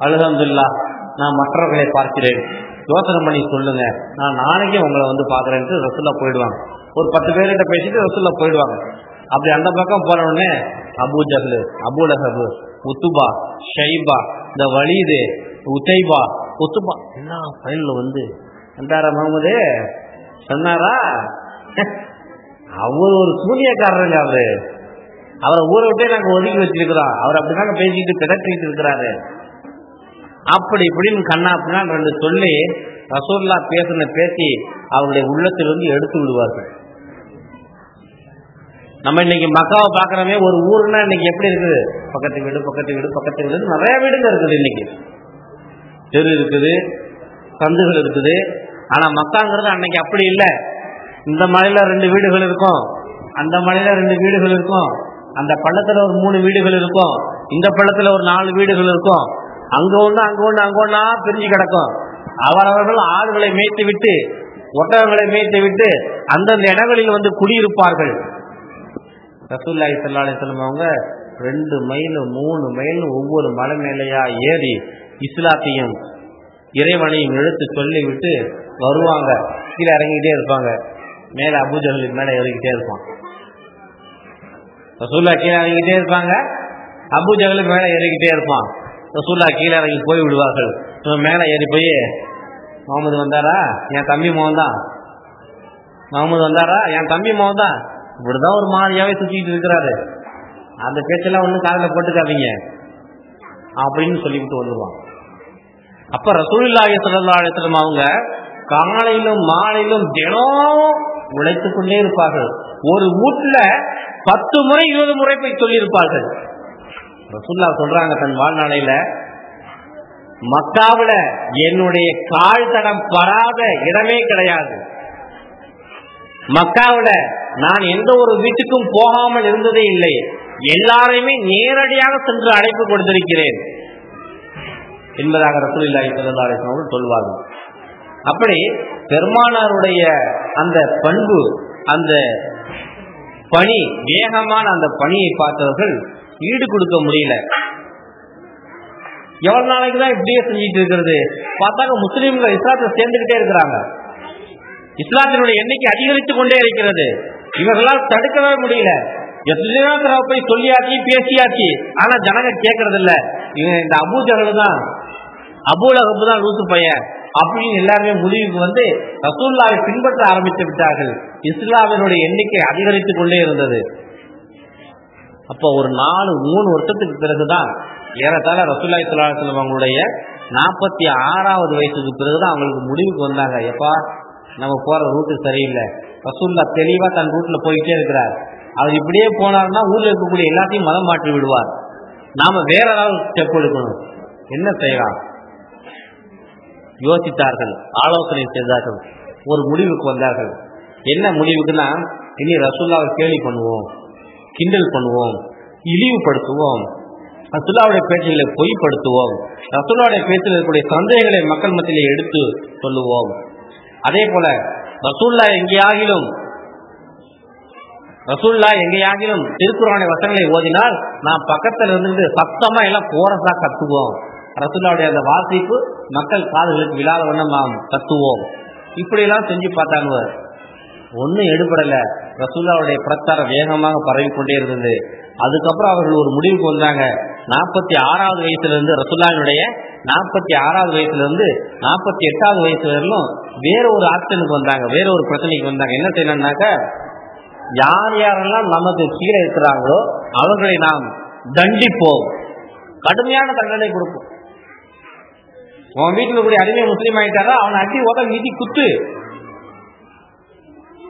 அல்ஹம்துலில்லாஹ், நான் மற்றவர்களை பார்க்கிறேன், யோசனை பண்ணி சொல்லுங்க, நான் நாளைக்கே உங்களை வந்து பாக்குறேன்ட்டு ரசூலுல்லாஹ் போயிடுவாங்க. ஒரு 10 பேர்கிட்ட பேசிட்டு ரசூலுல்லாஹ் போயிடுவாங்க. அப்படி அந்த பக்கம் போன உடனே Abu Jahl, Abu Lahab, Utba, Shaiba, இந்த வலீது, உத்தைபா, உத்துபா எல்லாம் ஃபைல்ல வந்து வந்தாரா முகமது சொன்னாரா, அவர் ஒரு சூனியக்காரருங்க, அவரை ஊரை விட்டே நாங்க ஒதுக்கி வச்சிருக்கிறோம், அவர் அப்படிதாங்க பேசிட்டு பிதற்றிட்டு இருக்கிறாரு, அப்படி இப்படின்னு கண்ணா அப்படின்னா 2 சொல்லி ரசூலுல்லாஹ் பேசின பேசி அவருடைய உள்ளத்திலிருந்து எடுத்து விடுவார்கள். நம்ம இன்னைக்கு மக்காவை பாக்குறோமே, ஒரு ஊருன்னா இன்னைக்கு எப்படி இருக்குது, பக்கத்து வீடு பக்கத்து வீடு பக்கத்து வீடு நிறைய வீடுங்க இருக்குது. இன்னைக்கு தெரு இருக்குது, சந்துகள் இருக்குது. ஆனா மக்காங்கிறது அன்னைக்கு அப்படி இல்லை. இந்த மலையில 2 வீடுகள் இருக்கும், அந்த மலையில 2 வீடுகள் இருக்கும், அந்த பள்ளத்துல ஒரு 3 வீடுகள் இருக்கும், இந்த பள்ளத்துல ஒரு 4 வீடுகள் இருக்கும், அங்க ஒண்ணு அங்க ஒண்ணு அங்க ஒண்ணா பிரிஞ்சு கிடக்கும். அவரவர்கள் ஆடுகளை மேய்த்து விட்டு, ஒட்டகங்களை மேய்த்து விட்டு அந்தந்த இடங்களில் வந்து குடியிருப்பார்கள். ரசூலுல்லாஹி ஸல்லல்லாஹு அலைஹி வஸல்லம் அவங்க 2 மைல் 3 மைல் ஒவ்வொரு மலை மேலையா ஏறி இஸ்லாத்தையும் இறைவனையும் எடுத்து சொல்லி விட்டு வருவாங்க. கீழே இறங்கிட்டே இருப்பாங்க, மேல அபூ ஜஹலுக்கு மேல ஏறிக்கிட்டே இருப்பான். ரசூலுல்லாஹ் கீழே இறங்கிட்டே இருப்பாங்க, அபூ ஜஹலுக்கு மேல ஏறிக்கிட்டே இருப்பான். ரசூலுல்லாஹ் கீழே இறங்கி போய் விடுவார்கள். இவன் மேல ஏறி போய், முகமது வந்தாரா, என் தம்பி மகன் தான், முகமது வந்தாரா, என் தம்பி மகன் தான், இப்படிதான் ஒரு மாதிரியாவே சுத்திட்டு இருக்கிறாரு, அந்த பேச்செல்லாம் ஒன்றும் காதில் போட்டுக்காதீங்க அப்படின்னு சொல்லிவிட்டு வந்துடுவான். அப்ப ரசூலுல்லாஹி ஸல்லல்லாஹு அலைஹி வஸல்லம் அவங்க காலையிலும் மாலையிலும் தினம் உழைத்துக் கொண்டே இருப்பார்கள். ஒரு வீட்டுல 10 முறை 20 முறை போய் சொல்லியிருப்பார்கள். ரசூலுல்லாஹ் சொல்றாங்க தன் வாழ்நாளையில, மக்காவுல என்னுடைய கால் தடம் படாத இடமே கிடையாது, மக்காவுல நான் எந்த ஒரு வீட்டுக்கும் போகாமல் இருந்ததே இல்லை, எல்லாரையுமே நேரடியாக சென்று அழைப்பு கொடுத்திருக்கிறேன் என்பதாக ரசூலுல்லாஹி ஸல்லல்லாஹு அலைஹி வஸல்லம் சொல்வார்கள். அப்படி பெருமானாருடைய அந்த பண்பு, அந்த பணி, வேகமான அந்த பணியை பார்த்தவர்கள் ஈடு கொடுக்க முடியல. எவ்வளவு நாளைக்கு தான் இப்படியே செஞ்சிட்டு இருக்கிறது? பார்த்தாங்க முஸ்லீம்கள் இஸ்லாத்தை சேர்ந்துகிட்டே இருக்கிறாங்க, இஸ்லாத்தினுடைய எண்ணிக்கை அதிகரித்துக் கொண்டே இருக்கிறது. இவர்களால் தடுக்கவே முடியல. எத்தனையோ தடவை போய் சொல்லியாச்சு பேசியாச்சு, ஆனா ஜனங்க கேட்கறது இல்ல. இவன் இந்த அபூ ஜஹல் தான், அபூ லஹப் தான் லூசு பையன் அப்படின்னு எல்லாருமே முடிவுக்கு வந்து ரசூலுல்லாஹை பின்பற்ற ஆரம்பித்து விட்டார்கள். இஸ்லாமினுடைய எண்ணிக்கை அதிகரித்துக் கொண்டே இருந்தது. அப்போ ஒரு 4-3 வருஷத்துக்கு பிறகுதான் ஏறத்தாழ ரசூலுல்லாஹி ஸல்லல்லாஹு அலைஹி வஸல்லம் அவங்களுடைய 46வது வயசுக்கு பிறகுதான் அவங்களுக்கு முடிவுக்கு வந்தாங்க, எப்பா நம்ம போற ரூட்டு சரியில்லை, ரசூலுல்லாஹ் தெளிவா தன் ரூட்ல போயிட்டே இருக்கிறார், அவர் இப்படியே போனார்னா ஊர்ல இருக்கக்கூடிய எல்லாத்தையும் மதம் மாற்றி விடுவார், நாம வேற ஏதாவது ஸ்டெப் எடுக்கணும், என்ன செய்யலாம்? யோசித்தார்கள், ஆலோசனை செய்தார்கள், ஒரு முடிவுக்கு வந்தார்கள். என்ன முடிவுக்குன்னா, இனி ரசூலுல்லாஹ்வை கேலி பண்ணுவோம், கிண்டல் பண்ணுவோம், இழிவுபடுத்துவோம், ரசூலுல்லாஹ்வுடைய பேச்சுகளை பொய்ப்படுத்துவோம், ரசூலுல்லாஹ்வுடைய பேச்சில் இருக்கக்கூடிய சந்தேகங்களை மக்கள் மத்தியிலே எடுத்து சொல்லுவோம். அதே போல ரசூலுல்லாஹ் எங்கேயாகிலும் திருக்குர்ஆனுடைய வசனங்களை ஓதினால் நாம் பக்கத்தில் இருந்து சத்தமா எல்லாம் கோரஸா கத்துவோம். ரசூலுல்லாஹ்வுடைய அந்த வாசிப்பு மக்கள் காதுகளுக்கு விழாத வண்ணம் நாம் கத்துவோம். இப்படி எல்லாம் செஞ்சு பார்த்தாங்க. ஒன்னும் எடுபடல. ரசூலுல்லாஹ்வுடைய பிரச்சாரம் வேகமாக பரவி கொண்டே இருந்தது. அதுக்கப்புறம் அவர்கள் ஒரு முடிவுக்கு வந்தாங்க. 46வது வயசுல ரசூலுல்லாஹ்வுடைய 46வது வயசுல இருந்து 48வது வயசு வரையிலும் வேற ஒரு ஆப்ஷனுக்கு வந்தாங்க, வேற ஒரு பிரச்சனைக்கு வந்தாங்க. என்ன செய்யணும்னாக்க, யார் யாரெல்லாம் நமக்கு கீழே இருக்கிறாங்களோ அவர்களை நாம் தண்டிப்போம், கடுமையான தண்டனை கொடுப்போம். உன் வீட்டில் கூடிய அடிமை முஸ்லீம் ஆயிட்டாரா, அவனை அடி உத மீதி குத்து,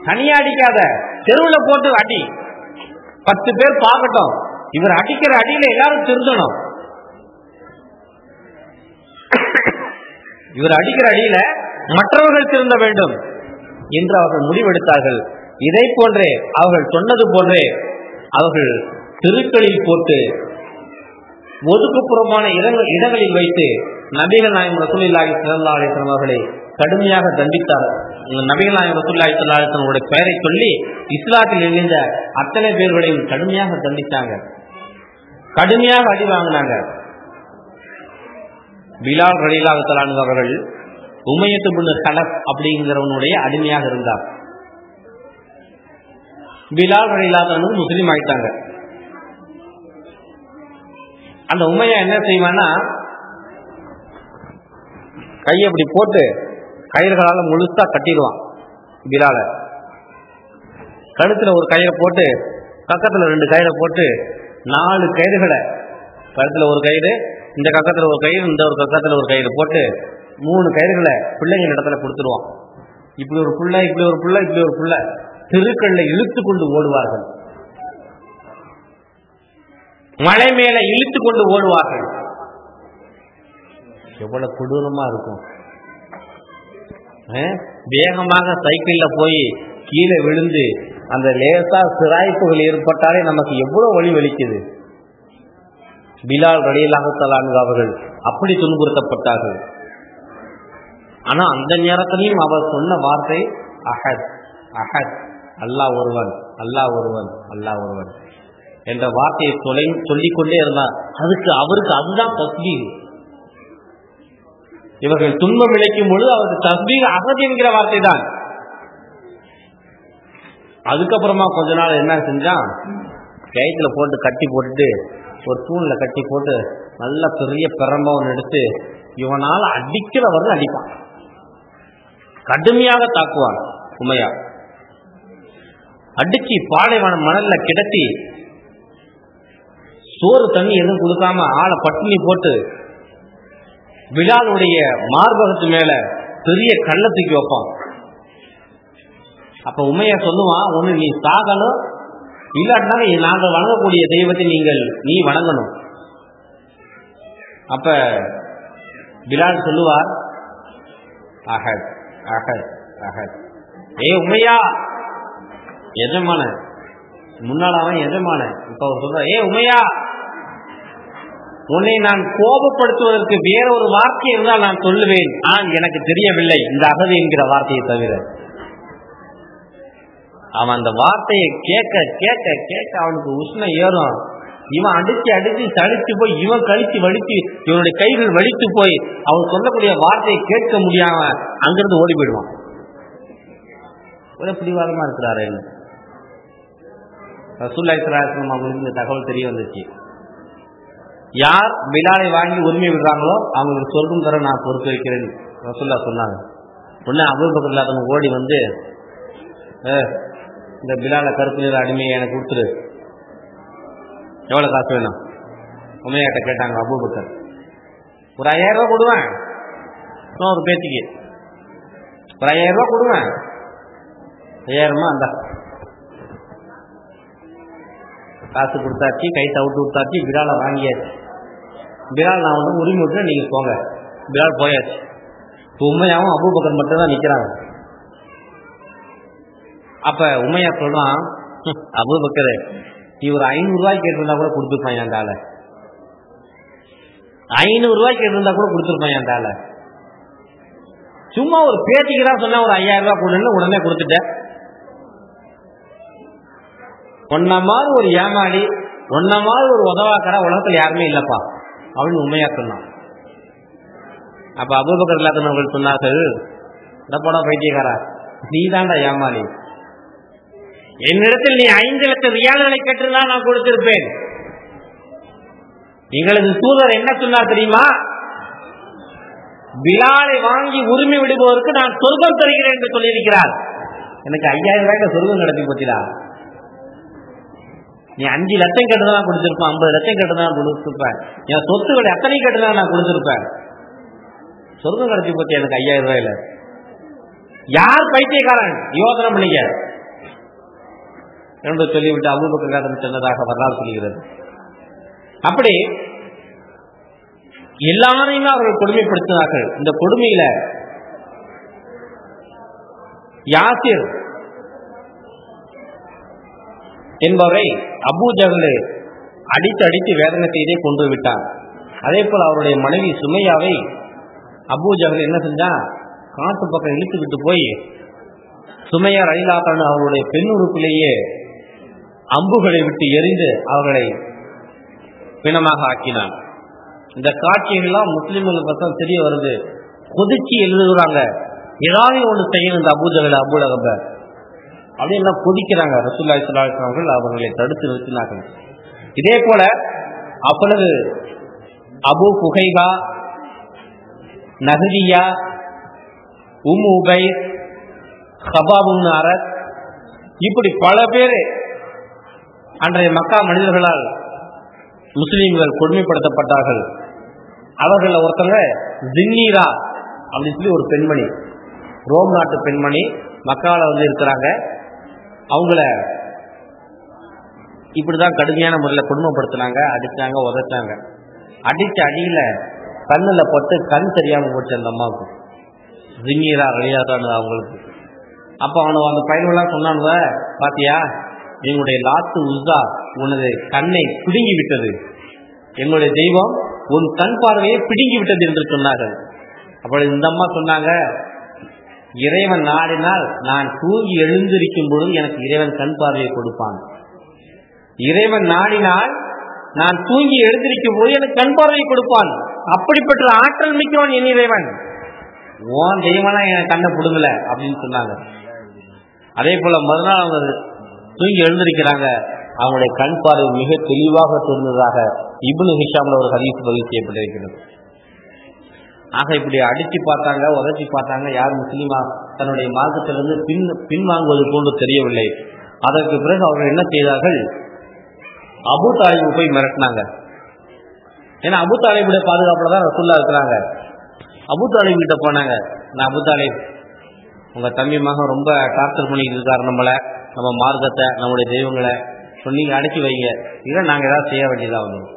தனியா அடிக்காத, தெருவில் போட்டு அடி, 10 பேர் பார்க்கட்டும், இவர் அடிக்கிற அடியில எல்லாரும் திருந்தணும், இவர் அடிக்கிற அடியில மற்றவர்கள் திருந்த வேண்டும் என்று அவர்கள் முடிவெடுத்தார்கள். இதை போன்றே அவர்கள் சொன்னது போன்றே அவர்கள் தெருக்களில் போட்டு ஒதுக்குப்புறமான இடங்களில் வைத்து நபிகள் நாயகம் ரசூலுல்லாஹி ஸல்லல்லாஹு அலைஹி வஸல்லம் அவர்களை கடுமையாக தண்டித்தார்கள். நபிகள் நாயகம் ரசூலுல்லாஹி ஸல்லல்லாஹு அலைஹி வஸல்லம் அவருடைய பெயரை சொல்லி இஸ்லாத்தில் இணைந்த அத்தனை பேர்களையும் கடுமையாக தண்டித்தாங்க, கடுமையாக அடி வாங்கினாங்க. பிலால் ரலியல்லாஹு தஆலா அன்ஹு அவர்கள் உமையத் இப்னு கலப் அப்படிங்கிறவனுடைய அடிமையாக இருந்தார். பிலால் ரலியல்லாஹு தஆலா அன்ஹு முஸ்லீம் ஆயிட்டாங்க. அந்த உமையா என்ன செய்வான்னா, கையை அப்படி போட்டு கயிறுகளால முழுசா கட்டிடுவான் பிலால. கழுத்துல ஒரு கயிறை போட்டு, பக்கத்துல 2 கயிறை போட்டு, 4 கயிறுகளை, கழுத்துல ஒரு கயிறு, இந்த பக்கத்துல ஒரு கயிறு, இந்த ஒரு பக்கத்துல ஒரு கயிறு போட்டு 3 கயிறுகளை பிள்ளைங்க இடத்துல கொடுத்துருவான். இப்படி ஒரு புள்ள, இப்படி ஒரு புள்ள, இப்படி ஒரு புள்ள தெருக்கள்ல இழுத்து கொண்டு ஓடுவார்கள், மலை மேல இழுத்து கொண்டு ஓடுவார்கள். எவ்வளவு கொடூரமா இருக்கும். வேகமாக சைக்கிள்ல போய் கீழே விழுந்து அந்த லேசா சிராய்ப்புகள் ஏற்பட்டாலே நமக்கு எவ்வளவு வலி வலிக்குது. பிலால் ரலியல்லாஹு தஆலா அன்ஹு அவர்கள் அப்படி துன்புறுத்தப்பட்டார்கள். ஆனா அந்த நேரத்திலையும் அவர் சொன்ன வார்த்தை அஹத் அஹத், அல்லாஹ் ஒருவன், அல்லாஹ் ஒருவன், அல்லாஹ் ஒருவன் என்ற வார்த்தையை சொல்லிக்கொண்டே இருந்தார். அவருக்கு அதுதான் தஸ்பீஹ். இவர்கள் துன்பம் விளைக்கும் பொழுது அவருக்கு தஸ்பீஹ் அஹத் என்கிற வார்த்தை தான். அதுக்கப்புறமா கொஞ்ச நாள் என்ன செஞ்சான், கயிற்றுல போட்டு கட்டி போட்டுட்டு ஒரு தூண்ல கட்டி போட்டு நல்ல பெரிய பிரம்பவன் எடுத்து இவனால அடிக்கிறவர்கள் அடிப்பான், கடுமையாக தாக்குவான். உமையா அடிச்சு பாலைவன மணல்ல கிடத்தி சோறு தண்ணி எதுவும் கொடுக்காம ஆளை பட்டினி போட்டு பிலாலுடைய மார்பகத்து மேல பெரிய கல்லை தூக்கி வைப்பான். அப்ப உமையா சொல்லுவான், ஒண்ணு நீ சாகணும், இல்லாட்டினால நாங்கள் வணங்கக்கூடிய தெய்வத்தை நீ வணங்கணும். அப்ப பிலால் சொல்லுவார், அஹத் அஹத் அஹத். ஏ உமையா, எஜமான, முன்னாள் அவன் எஜமான, இப்ப அவர் சொல்ற, ஏ உமையா, உன்னை நான் கோபப்படுத்துவதற்கு வேற ஒரு வார்த்தை இருந்தால் நான் சொல்லுவேன், ஆனால் எனக்கு தெரியவில்லை இந்த அகதி என்கிற வார்த்தையை தவிர. அவன் அந்த வார்த்தையை கேட்க கேட்க கேட்க அவனுக்கு உஷ்ணம் ஏறும். இவன் அடிச்சு அடிச்சு சளிச்சு போய், இவன் கழிச்சு வலிச்சு, இவனுடைய கைகள் வலித்து போய் அவன் சொல்லக்கூடிய வார்த்தையை கேட்க முடியாம அங்கிருந்து ஓடி போயிடுவான். பிடிவாதமா இருக்கிறாரு. ரசூலுல்லாஹி ஸல்லல்லாஹு அலைஹி வஸல்லம் அவங்களுக்கு இந்த தகவல் தெரிய வந்துச்சு. யார் பிலாலை வாங்கி உரிமை விடுறாங்களோ அவங்களுக்கு சொர்க்கம் தர நான் பொறுப்பு வைக்கிறேன் ரசூலுல்லாஹ் சொன்னாங்க. உடனே அபூபக்கர் ரலியல்லாஹு ஓடி வந்து, இந்த பிலால கருப்பு நிற அடிமையை எனக்கு கொடுத்துரு, எவ்வளவு காசு வேணும் உமையாட்ட கேட்டாங்க. அபூபக்கர், ஒரு 5000 ரூபாய் கொடுவேன், ஒரு பேச்சுக்கு ஒரு 5000 ரூபாய் கொடுவேன். 5000 அந்த காசு கொடுத்தாச்சு, கை தவிட்டு கொடுத்தாச்சு, பிலாலை வாங்கியாச்சு. பிலால் நான் வந்து உரிமை விட்டு நீங்க போங்க. பிலால் போயாச்சு. உமையாவும் அபூபக்கர் மட்டும் தான் நிக்கிறாங்க. அப்ப உமையா சொல்றான், அபூபக்கர் நீ ஒரு 500 ரூபாய் கேட்டிருந்தா கூட கொடுத்துருப்பான் என் தால, 500 ரூபாய் கேட்டிருந்தா கூட கொடுத்துருப்பான் என் தால. சும்மா ஒரு பேச்சுக்கு தான் சொன்னா ஒரு 5000 ரூபாய் கொடுன்னு உடனே கொடுத்துட்டேன். ஒன்ன மாதிரி ஒரு ஏமாளி, ஒன்ன மாதிரி ஒரு உதவாக்கடா உலகத்துல யாருமே இல்லப்பா அப்படின்னு உண்மையா சொன்னான். அப்ப அபூபக்கர் இல்லாதவர்கள் சொன்னார்கள், இந்த போட பைத்தியக்காரா, நீ தாண்டா ஏமாளி. என்னிடத்தில் நீ 5 லட்சம் ரியால்களை கேட்டிருந்தா நான் கொடுத்திருப்பேன். எங்களது தூதர் என்ன சொன்னார் தெரியுமா? பிலாலை வாங்கி உரிமை விடுபவருக்கு நான் சொர்க்கம் தருகிறேன் என்று சொல்லியிருக்கிறார். எனக்கு 5000 ரூபாய்க்கு சொர்க்கம் கிடைச்சி போச்சுடா. நீ 5 லட்சம் கேட்டுதான் கொடுத்திருப்பேன், 50 லட்சம் கேட்டுதான் கொடுத்திருப்பேன், என் சொத்துக்கள் எத்தனை கேட்டுதான் நான் கொடுத்திருப்பேன். சொர்க்கம் கிடைச்சி போச்சு எனக்கு 5000 ரூபாயில. யார் பைத்தியக்காரன் யோசனை பண்ணிக்க என்று சொல்லிவிட்டு அபூபக்கர் சொன்னதாக வரலாறு சொல்கிறது. அப்படி எல்லாரையுமே அவர்கள் கொடுமைப்படுத்தினார்கள். இந்த கொடுமையில யாசிர் என்பவரை அபூ ஜஹல் அடித்து அடித்து வேதனை செய்தே கொண்டு விட்டார். அதே போல அவருடைய மனைவி சுமையாவை அபூ ஜஹல் என்ன செஞ்சா, காட்டு பக்கம் இழுத்து விட்டு போய் சுமையா ரயிலாக்கான அவருடைய பெண் உறுப்பிலேயே அம்புகளை விட்டு எரிந்து அவர்களை பிணமாக ஆக்கினார். இந்த காட்சிகள்லாம் முஸ்லிம்கள் பக்கம் தெரிய வருது. கொதிச்சு எழுதுறாங்க, ஏதாவது ஒன்று செய்யணும் இந்த அபூ ஜஹல் அபூ லஹப் அப்படின்னு கொதிக்கிறாங்க. ரசூலுல்லாஹி ஸல்லல்லாஹு அலைஹி வஸல்லம் அவர்களை தடுத்து நிறுத்தினார்கள். இதே போல அப்பொழுது அபூ குஹைபா, நஹ்ரியா, உபைத், ஹபாப் இப்னு அரத், இப்படி பல பேர் அன்றைய மக்கா மனிதர்களால் முஸ்லிம்கள் கொடுமைப்படுத்தப்பட்டார்கள். அவர்கள் ஒருத்தங்க ஜின்னீரா அப்படின்னு சொல்லி ஒரு பெண்மணி, ரோம் நாட்டு பெண்மணி மக்கால இருக்கிறாங்க. அவங்கள இப்படிதான் கடுமையான முறையில் கொடுமைப்படுத்தினாங்க, அடிச்சாங்க, உதைச்சாங்க. அடிச்ச அடியில கண்ணுல பட்டு கண் தெரியாம போச்சு அந்த அம்மாவுக்கு, ஜின்னீரா ரலியல்லாஹு அவங்களுக்கு. அப்ப அவனு அந்த பையன்லாம் சொன்னானுவ, பாத்தியா எங்களுடைய லாத்து உஸ்ஸா உனது கண்ணை பிடுங்கி விட்டது, எங்களுடைய தெய்வம் உன் கண் பார்வையை பிடுங்கி விட்டது என்று சொன்னார்கள். அப்பொழுது இந்த அம்மா சொன்னாங்க, இறைவன் நாடினால் நான் தூங்கி எழுந்திருக்கும் பொழுது எனக்கு இறைவன் கண் பார்வையை கொடுப்பான், இறைவன் நாடினால் நான் தூங்கி எழுந்திருக்கும் போது எனக்கு கண் பார்வையை கொடுப்பான், அப்படிப்பட்ட ஆற்றல் மிக்கவன் என் இறைவன், உன் தெய்வனா என் கண்ணை பிடுங்கல அப்படின்னு சொன்னாங்க. அதே போல மறுநாள் அவங்க தூங்கி எழுந்திருக்கிறாங்க, அவங்களுடைய கண் பார்வை மிக தெளிவாக தெரிந்ததாக இப்னு ஹிஷாம்ல ஒரு ஹதீஸ் பதிவு செய்யப்பட்டிருக்கிறது. ஆக இப்படி அடிச்சு பார்த்தாங்க, உதச்சி பார்த்தாங்க, யார் முஸ்லீமா தன்னுடைய மார்க்கத்திலிருந்து பின்வாங்குவது போன்று தெரியவில்லை. அதற்கு பிறகு அவர்கள் என்ன செய்தார்கள், அபூ தாலிபு போய் மிரட்டினாங்க. ஏன்னா அபூ தாலிபுடைய பாதுகாப்புல தான் ரசூலுல்லாஹ் இருக்கிறாங்க. அபூ தாலிபு கிட்ட போனாங்க, நான் அபூ தாலிப் உங்க தம்பி மகன் ரொம்ப டார்ச்சர் பண்ணிட்டு இருக்காரு, நம்ம மார்க்கத்தை, நம்முடைய தெய்வங்களை சொன்னீங்க அடக்கி வைங்க, இல்லை நாங்க ஏதாவது செய்ய வேண்டியதா வந்தோம்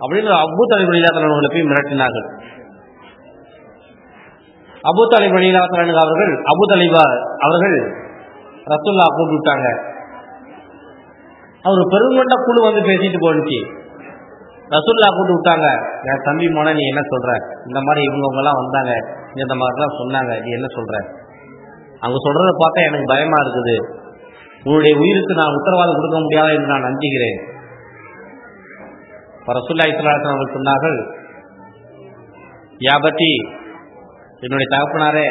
அப்படின்னு அபூ தாலிப் ரலியல்லாஹு போய் மிரட்டினார்கள். அபூ தாலிப் ரலியல்லாஹு அவர்கள் அபூ தாலிபா அவர்கள் ரசூலுல்லாஹ் கூப்பிட்டு விட்டாங்க. அவர் பெருங்கொண்ட குழு வந்து பேசிட்டு போனுச்சு. ரசூலுல்லாஹ் கூப்பிட்டு விட்டாங்க, என் தம்பி மோன நீ என்ன சொல்ற, இந்த மாதிரி இவங்க எல்லாம் வந்தாங்க, இந்த மாதிரிலாம் சொன்னாங்க, நீ என்ன சொல்ற, அவங்க சொல்றத பார்த்தா எனக்கு பயமா இருக்குது, உன்னுடைய உயிருக்கு நான் உத்தரவாதம் கொடுக்க முடியாது என்று நான் நம்புகிறேன். ரசூலுல்லாஹி ஸல்லல்லாஹு அலைஹி வஸல்லம் அவர்கள் சொன்னார்கள், யாபத்தி என்னுடைய தகப்பனாரே,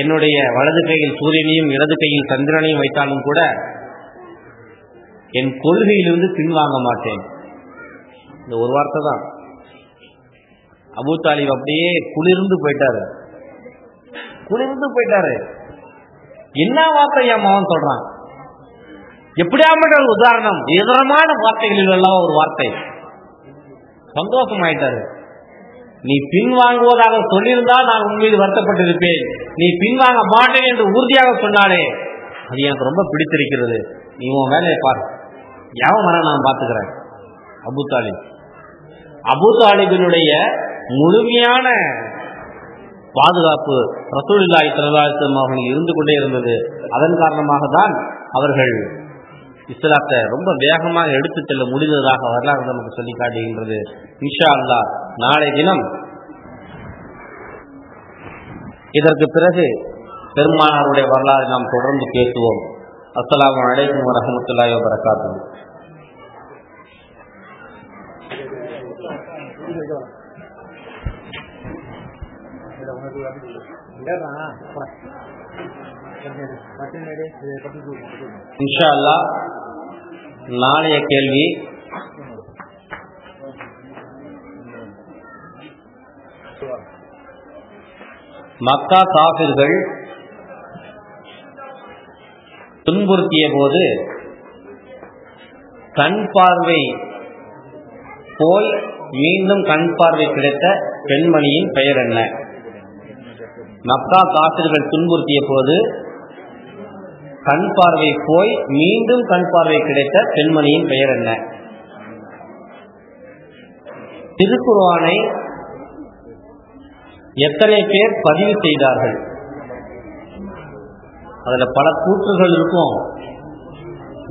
என்னுடைய வலது கையில் சூரியனையும் இடது கையில் சந்திரனையும் வைத்தாலும் கூட என் கொள்கையிலிருந்து பின்வாங்க மாட்டேன். இந்த ஒரு வார்த்தை தான். அபூ தாலிப் அப்படியே குளிர்ந்து போயிட்டாரு. என்ன வார்த்தை என் மகன் சொல்றான், எப்படியாப்பட்ட ஒரு உதாரணம், எதிரமான வார்த்தைகளில் எல்லாம் ஒரு வார்த்தை. சந்தோஷமாயிட்டாரு. நீ பின்வாங்குவதாக சொல்லியிருந்தால் நான் உண்மையில் வருத்தப்பட்டிருப்பேன், நீ பின்வாங்க மாட்டேன் என்று உறுதியாக சொன்னாலே அது எனக்கு ரொம்ப பிடித்திருக்கிறது, நீ உன் வேலையை பாரு, யாவன் வர நான் பார்த்துக்கிறேன். அபூ தாலிபினுடைய முழுமையான பாதுகாப்பு ரசூலுல்லாஹி ஸல்லல்லாஹு அலைஹி வஸல்லம் அவர்களுக்கு இருந்து கொண்டே இருந்தது. அதன் காரணமாக தான் அவர்கள் இஸ்லாத்தை ரொம்ப வேகமாக எடுத்து செல்ல முடிந்ததாக வரலாறு நமக்கு சொல்லி காட்டுகின்றது. இன்ஷா அல்லாஹ் நாளை தினம் இதற்கு பிறகு பெருமானாருடைய வரலாறு நாம் தொடர்ந்து பேசுவோம். அஸ்ஸலாமு அலைக்கும் வரஹ்மத்துல்லாஹி வபரகாத்துஹு. இன்ஷா அல்லாஹ் நாளைய கேள்வி மக்கா காஃபிர்கள் துன்புறுத்திய போது கண் பார்வை போய் மீண்டும் கண் பார்வை கிடைத்த பெண்மணியின் பெயர் என்ன? மக்கா காஃபிர்கள் துன்புறுத்திய போது கண் பார்வை போய் மீண்டும் கண் பார்வை கிடைத்த பெண்மணியின் பெயர் என்ன? திருக்குர்ஆனை எத்தனை பேர் பதிவு செய்தார்கள்? அதுல பல கூற்றுகள் இருக்கும்.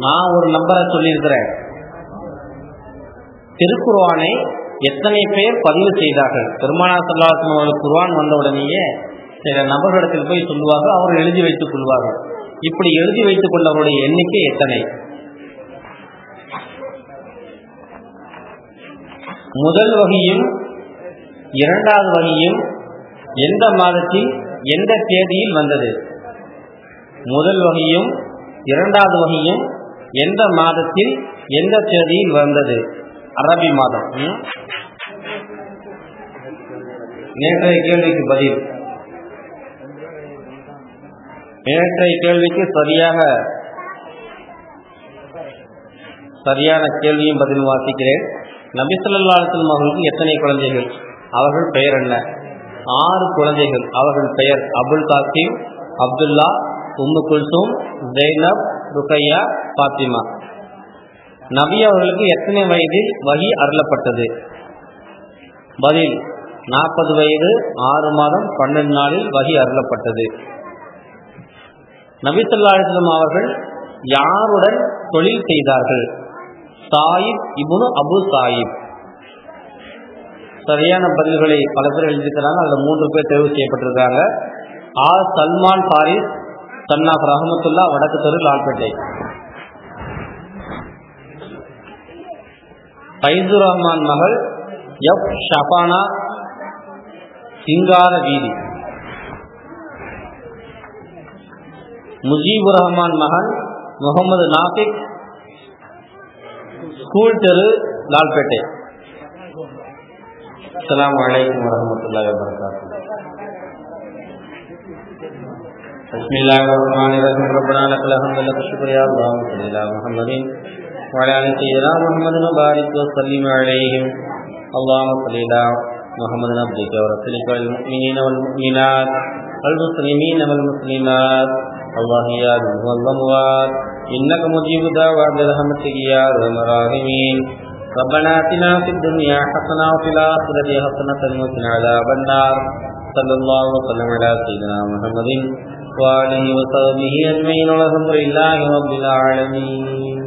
நான் ஒரு நம்பரை சொல்லியிருக்கிறேன். திருக்குர்ஆனை எத்தனை பேர் பதிவு செய்தார்கள்? பெருமானார் ஸல்லல்லாஹு அலைஹி வஸல்லம் குர்ஆன் வந்த உடனேயே சில நபர்களிடத்தில் போய் சொல்லுவார்கள், அவர்கள் எழுதி வைத்துக் கொள்வார்கள். இப்படி எழுதி வைத்துக் கொண்டவருடைய எண்ணிக்கை எத்தனை? முதல் வகையும் இரண்டாவது வகையும் எந்த மாதத்தில் எந்த தேதியில் வந்தது? முதல் வகையும் இரண்டாவது வகையும் எந்த மாதத்தில் எந்த தேதியில் வந்தது? அரபி மாதம். நேற்றைய கேள்விக்கு பதில். நேற்றைய கேள்விக்கு சரியான கேள்வியும் பதில் வாசிக்கிறேன். நபி ஸல்லல்லாஹு அலைஹி வஸல்லம் அவர்களுக்கு எத்தனை குழந்தைகள்? அவர்கள் பெயர் என்ன? 6 குழந்தைகள். அவர்கள் பெயர் அபுல் காசிம், அப்துல்லா, உம்மு குல்சூம், ஜெய்னப், ருக்கையா, பாத்திமா. நபி அவர்களுக்கு எத்தனை வயதில் வஹி அருளப்பட்டது? பதில் 40 வயது 6 மாதம் 12 நாளில் வஹி அருளப்பட்டது. நபி ஸல்லல்லாஹு அலைஹி வஸல்லம் அவர்கள் யாருடன் தொழில் செய்தார்கள்? சாயிப் இப்னு அபு சாயிப். சரியான பதில்களை பல பேர் எழுதியிருக்கிறாங்க. அதில் 3 பேர் தேர்வு செய்யப்பட்டிருக்காங்க. சல்மான் பாரிஸ், சன்னாப் ரஹமத்துல்லா, வடக்கு தெரு, லால்பேட்டை. ஃபைசுர் ரஹ்மான் மகள் எஃப் ஷபானா, சிங்கார வீதி. முஜீபுர் ரஹ்மான் மகன் முகமது நாஃபிக், ஸ்கூல் தெரு, லால்பேட்டை. அஸ்ஸலாமு அலைக்கும் வரஹ்மத்துல்லாஹி வபரகாத்துஹு. பிஸ்மில்லாஹிர் ரஹ்மானிர் ரஹீம். ரப்பனா லக்கல் ஹம்து லக்க ஷுக்ரு யா அல்லாஹ் ஸல்லல்லாஹு முஹம்மதின் வ அலா ஆலி சய்யிதினா முஹம்மதின் வ பாரிக் வ ஸல்லிம் அலைஹிம். அல்லாஹும்ம ஸல்லி அலா முஹம்மதின் அப்திக வ ரசூலிக வல் முஃமினீன வல் முஃமினாத் வல் முஸ்லிமீன வல் முஸ்லிமாத் அல்லாஹு யஅலமு வல் அம்வாத் இன்னக முஜீபு தஅவாத் ரஹமத்திக யா அர்ஹமர் ராஹிமீன். ربنا آتنا في الدنيا حسنة وفي الآخرة حسنة وقنا عذاب النار. صلى الله وسلم على سيدنا محمد وآله وصحبه أجمعين والحمد لله رب العالمين.